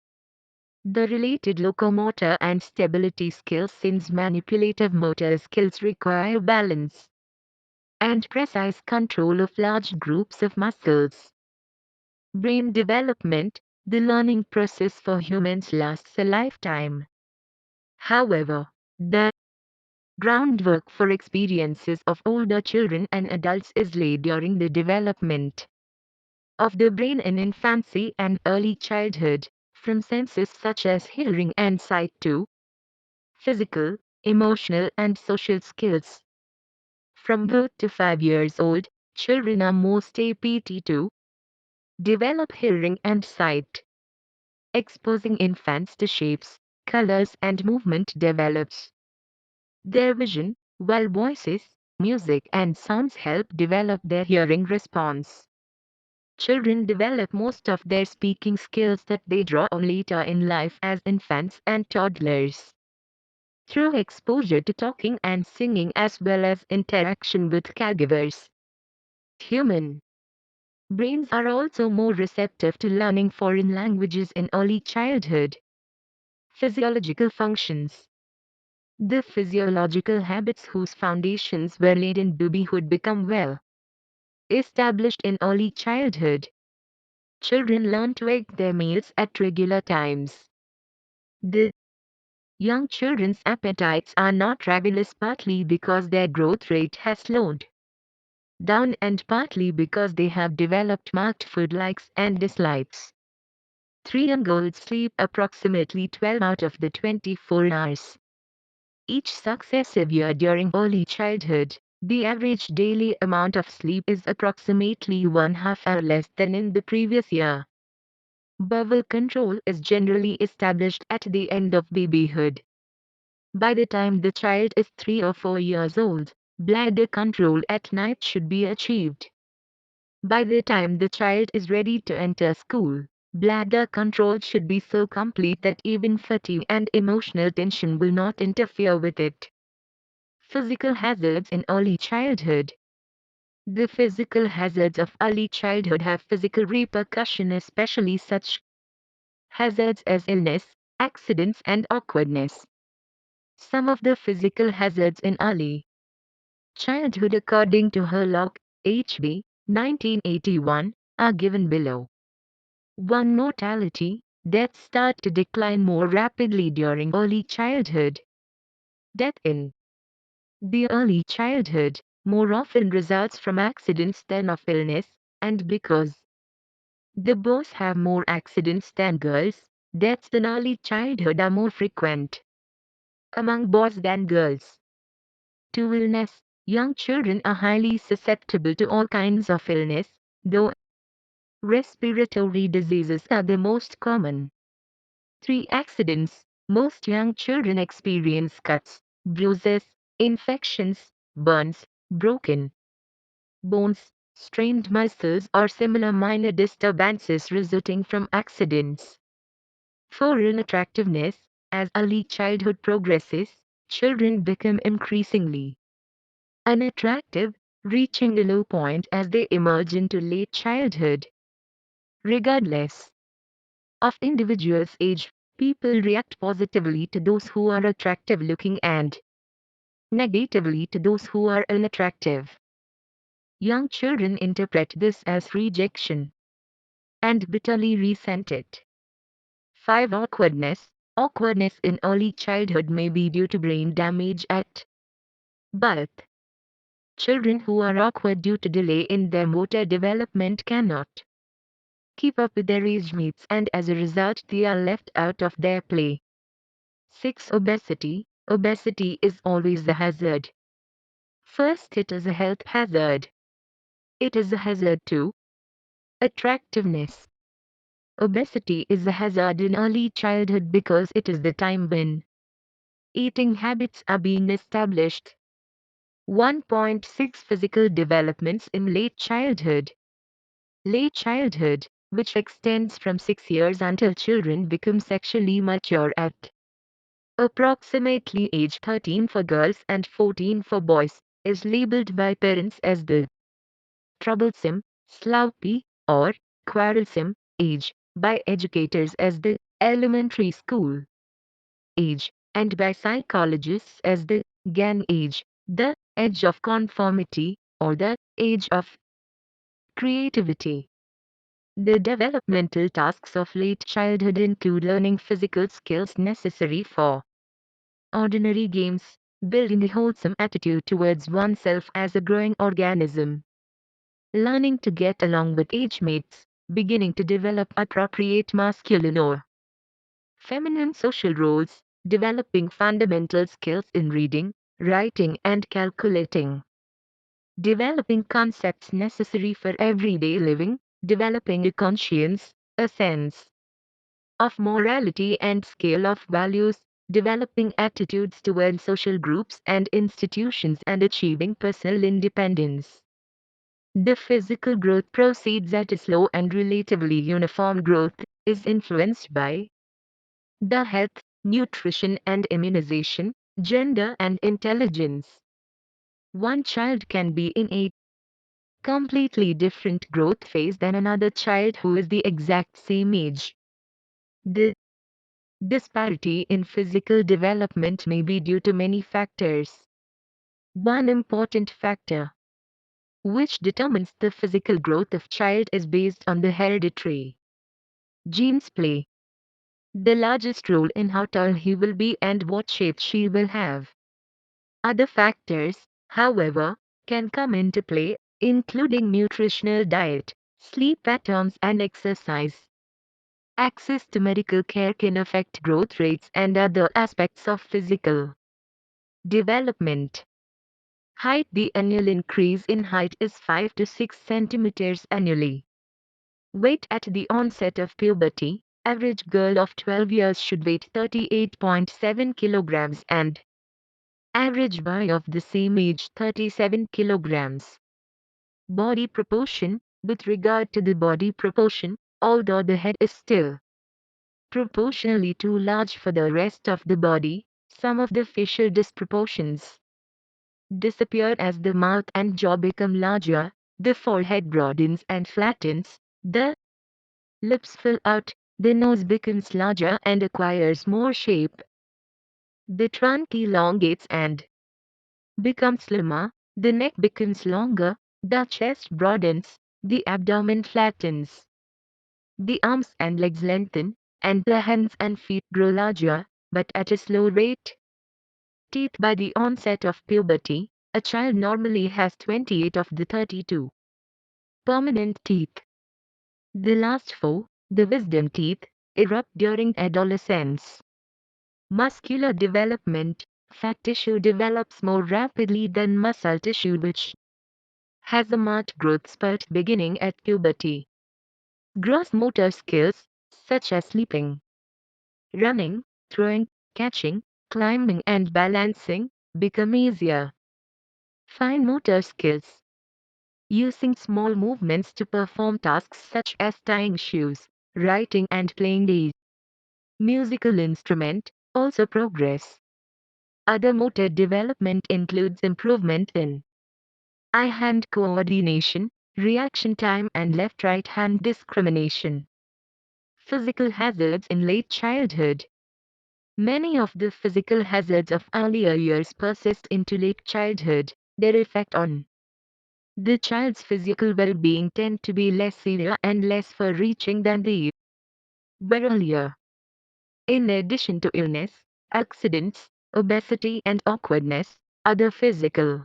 the related locomotor and stability skills, since manipulative motor skills require balance and precise control of large groups of muscles. Brain development. The learning process for humans lasts a lifetime. However, the groundwork for experiences of older children and adults is laid during the development of the brain in infancy and early childhood, from senses such as hearing and sight to physical, emotional, and social skills. From birth to 5 years old, children are most apt to develop hearing and sight. Exposing infants to shapes, colors, and movement develops their vision, while voices, music, and sounds help develop their hearing response. Children develop most of their speaking skills that they draw on later in life as infants and toddlers, through exposure to talking and singing as well as interaction with caregivers. Human brains are also more receptive to learning foreign languages in early childhood. Physiological functions. The physiological habits whose foundations were laid in babyhood become well established in early childhood. Children learn to eat their meals at regular times. The young children's appetites are not ravenous, partly because their growth rate has slowed down and partly because they have developed marked food likes and dislikes. 3-year-olds sleep approximately 12 out of the 24 hours. Each successive year during early childhood, the average daily amount of sleep is approximately 1/2 hour less than in the previous year. Bowel control is generally established at the end of babyhood. By the time the child is 3 or 4 years old, bladder control at night should be achieved. By the time the child is ready to enter school, bladder control should be so complete that even fatigue and emotional tension will not interfere with it. Physical hazards in early childhood. The physical hazards of early childhood have physical repercussion, especially such hazards as illness, accidents, and awkwardness. Some of the physical hazards in early childhood according to Herlock, H.B., 1981, are given below. 1. Mortality. Deaths start to decline more rapidly during early childhood. Death in the early childhood more often results from accidents than of illness, and because the boys have more accidents than girls, deaths in early childhood are more frequent among boys than girls. To illness. Young children are highly susceptible to all kinds of illness, though respiratory diseases are the most common. 3. Accidents. Most young children experience cuts, bruises, infections, burns, broken bones, strained muscles, or similar minor disturbances resulting from accidents. 4. Unattractiveness. As early childhood progresses, children become increasingly unattractive, reaching a low point as they emerge into late childhood. Regardless of individuals' age, people react positively to those who are attractive looking and negatively to those who are unattractive. Young children interpret this as rejection and bitterly resent it. 5. Awkwardness. Awkwardness in early childhood may be due to brain damage at birth. Children who are awkward due to delay in their motor development cannot keep up with their age mates, and as a result they are left out of their play. 6. Obesity. Obesity is always a hazard. First, it is a health hazard. It is a hazard to attractiveness. Obesity is a hazard in early childhood because it is the time when eating habits are being established. 1.6 Physical developments in late childhood. Late childhood, which extends from 6 years until children become sexually mature at approximately age 13 for girls and 14 for boys, is labeled by parents as the troublesome, sloppy, or quarrelsome age, by educators as the elementary school age, and by psychologists as the GAN age, the age of conformity, or the age of creativity. The developmental tasks of late childhood include learning physical skills necessary for ordinary games, building a wholesome attitude towards oneself as a growing organism, learning to get along with age mates, beginning to develop appropriate masculine or feminine social roles, developing fundamental skills in reading, writing, and calculating, developing concepts necessary for everyday living, developing a conscience, a sense of morality and scale of values, developing attitudes toward social groups and institutions, and achieving personal independence. The physical growth proceeds at a slow and relatively uniform growth, is influenced by the health, nutrition and immunization, gender and intelligence. One child can be in a completely different growth phase than another child who is the exact same age. The disparity in physical development may be due to many factors. One important factor which determines the physical growth of child is based on the hereditary genes play the largest role in how tall he will be and what shape she will have. Other factors, however, can come into play, including nutritional diet, sleep patterns and exercise. Access to medical care can affect growth rates and other aspects of physical development. Height. The annual increase in height is 5 to 6 centimeters annually. Weight. At the onset of puberty, average girl of 12 years should weigh 38.7 kilograms and average boy of the same age 37 kilograms. Body proportion. With regard to the body proportion, although the head is still proportionally too large for the rest of the body, some of the facial disproportions disappear as the mouth and jaw become larger, the forehead broadens and flattens, the lips fill out, the nose becomes larger and acquires more shape, the trunk elongates and becomes slimmer, the neck becomes longer, the chest broadens, the abdomen flattens, the arms and legs lengthen, and the hands and feet grow larger, but at a slow rate. Teeth. By the onset of puberty, a child normally has 28 of the 32 permanent teeth. The last 4, the wisdom teeth, erupt during adolescence. Muscular development. Fat tissue develops more rapidly than muscle tissue, which has a marked growth spurt beginning at puberty. Gross motor skills, such as leaping, running, throwing, catching, climbing and balancing, become easier. Fine motor skills. Using small movements to perform tasks such as tying shoes, writing and playing a musical instrument, also progress. Other motor development includes improvement in eye-hand coordination, reaction time and left-right hand discrimination. Physical hazards in late childhood. Many of the physical hazards of earlier years persist into late childhood. Their effect on the child's physical well-being tend to be less severe and less far-reaching than they were earlier. In addition to illness, accidents, obesity and awkwardness, other physical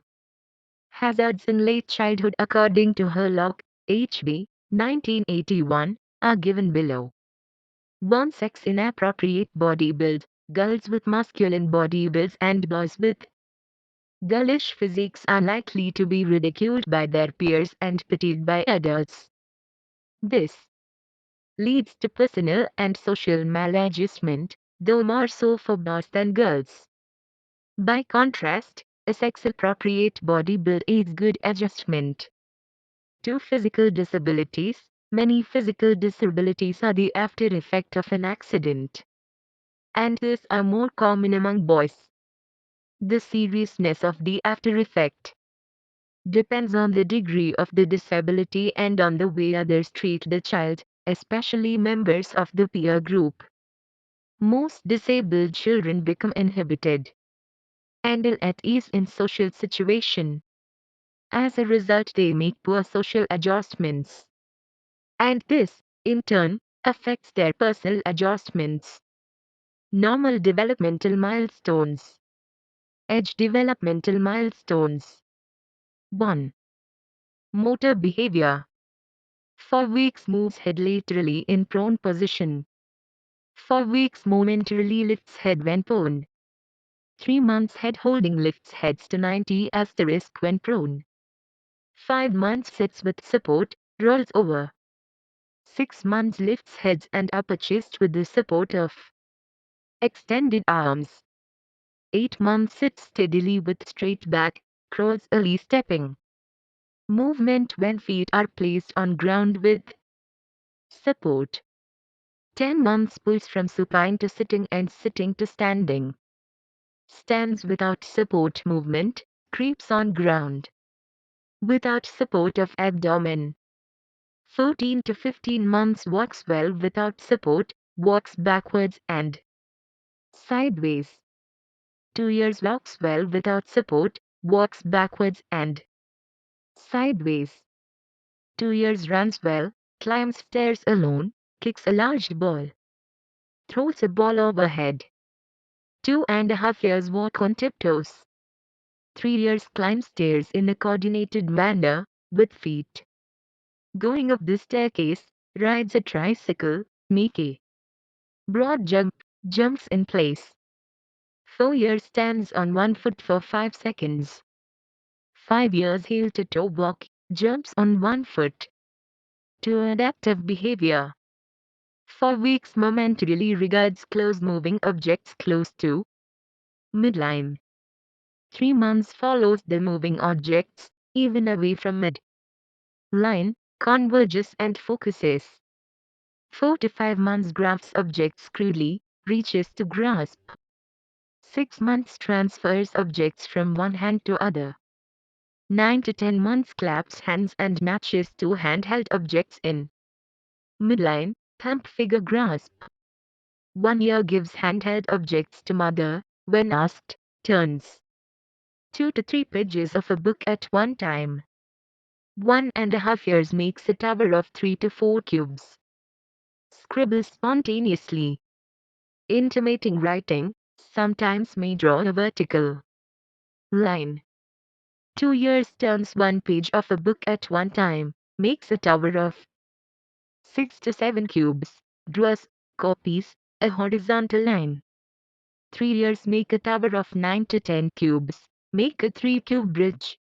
hazards in late childhood according to Herlock, H.B., 1981, are given below. 1. Sex inappropriate body build, girls with masculine body builds and boys with girlish physiques are likely to be ridiculed by their peers and pitied by adults. This leads to personal and social maladjustment, though more so for boys than girls. By contrast, a sex-appropriate body build aids good adjustment to physical disabilities. Many physical disabilities are the after effect of an accident, and these are more common among boys. The seriousness of the after effect depends on the degree of the disability and on the way others treat the child, especially members of the peer group. Most disabled children become inhibited and ill at ease in social situation. As a result, they make poor social adjustments. And this, in turn, affects their personal adjustments. Normal developmental milestones. Edge developmental milestones. 1. Motor behavior. 4 weeks moves head laterally in prone position. 4 weeks momentarily lifts head when prone. 3 months head holding lifts heads to 90 asterisk when prone. 5 months sits with support, rolls over. 6 months lifts heads and upper chest with the support of extended arms. 8 months sits steadily with straight back, crawls early stepping. Movement when feet are placed on ground with support. 10 months pulls from supine to sitting and sitting to standing. Stands without support movement, creeps on ground. Without support of abdomen. 14 to 15 months walks well without support, walks backwards and sideways. 2 years walks well without support, walks backwards and sideways. 2 years runs well, climbs stairs alone, kicks a large ball, throws a ball overhead. 2.5 years walk on tiptoes. 3 years climb stairs in a coordinated manner, with feet. Going up the staircase, rides a tricycle, make a broad jump, jumps in place. 4 years stands on one foot for 5 seconds. 5 years heel to toe walk, jumps on one foot. 2. Adaptive behavior. 4 weeks momentarily regards close moving objects close to midline. 3 months follows the moving objects, even away from midline, converges and focuses. 4 to 5 months grasps objects crudely, reaches to grasp. 6 months transfers objects from one hand to other. 9 to 10 months claps hands and matches two handheld objects in midline, thumb figure grasp. 1 year gives handheld objects to mother, when asked, turns 2 to 3 pages of a book at one time. 1.5 years makes a tower of 3 to 4 cubes. Scribbles spontaneously. Intimating writing, sometimes may draw a vertical line. 2 years turns 1 page of a book at one time, makes a tower of 6 to 7 cubes, draws, copies, a horizontal line. 3 years make a tower of 9 to 10 cubes, make a 3-cube bridge.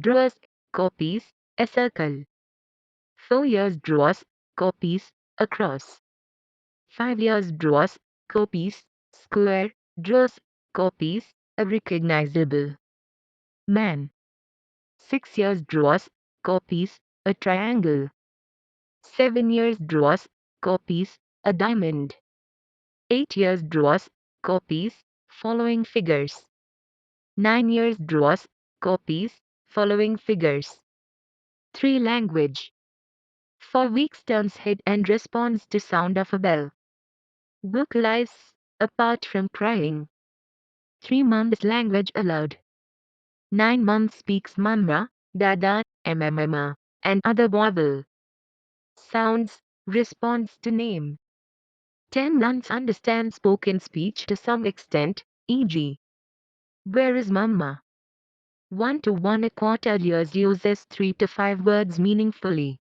Draws, copies, a circle. 4 years draws, copies, a cross. 5 years draws, copies, square, draws, copies, a recognizable man. 6 years draws, copies, a triangle. 7 years draws, copies, a diamond. 8 years draws, copies, following figures. 9 years draws, copies, following figures. 3 language. 4 weeks turns head and responds to sound of a bell. Vocalize, apart from crying. 3 months language allowed. 9 months speaks mama, dada, mmma, and other vowel sounds, responds to name. 10 months understands spoken speech to some extent, e.g. Where is mama? 1 to 1/4 years uses 3 to 5 words meaningfully.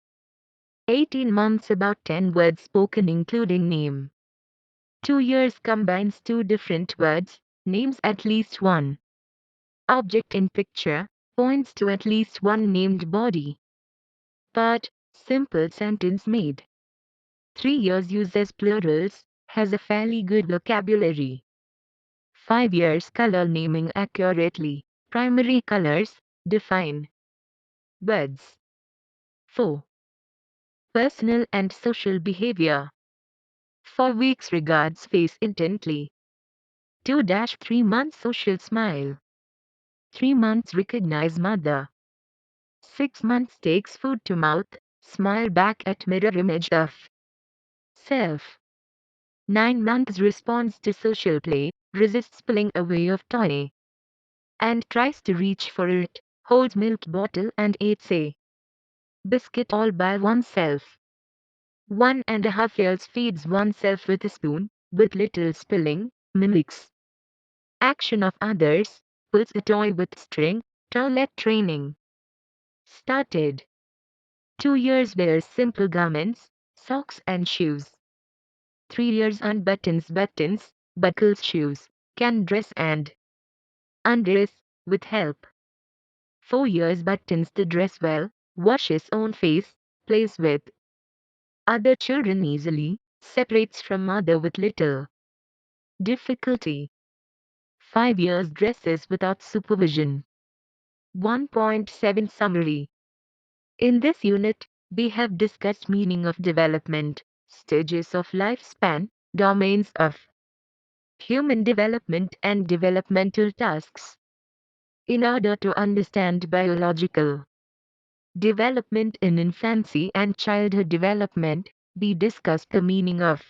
18 months about 10 words spoken including name. 2 years combines 2 different words, names at least one. Object in picture, points to at least one named body. Part, simple sentence made. 3 years uses plurals, has a fairly good vocabulary. 5 years color naming accurately, primary colors, define words. 4. Personal and social behavior. 4 weeks regards face intently. 2-3 months social smile. 3 months recognize mother. 6 months takes food to mouth, smile back at mirror image of self. 9 months responds to social play, resists pulling away of toy, and tries to reach for it, holds milk bottle and eats a biscuit all by oneself. 1.5 years feeds oneself with a spoon, with little spilling, mimics action of others, pulls a toy with string, toilet training. Started. 2 years wears simple garments, socks and shoes. 3 years unbuttons buttons, buckles shoes, can dress and undress, with help. 4 years buttons the dress well, washes own face, plays with other children easily, separates from mother with little difficulty. 5 years dresses without supervision. 1.7 Summary. In this unit, we have discussed meaning of development, stages of lifespan, domains of human development and developmental tasks. In order to understand biological development in infancy and childhood development, we discussed the meaning of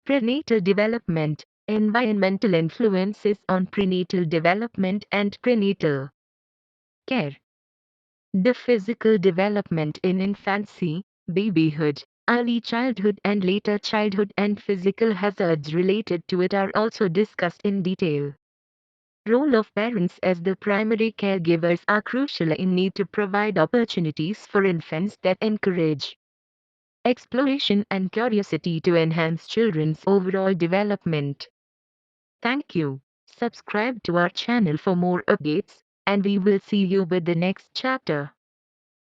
prenatal development, environmental influences on prenatal development and prenatal care. The physical development in infancy, babyhood, early childhood and later childhood and physical hazards related to it are also discussed in detail. Role of parents as the primary caregivers are crucial in need to provide opportunities for infants that encourage exploration and curiosity to enhance children's overall development. Thank you. Subscribe to our channel for more updates, and we will see you with the next chapter.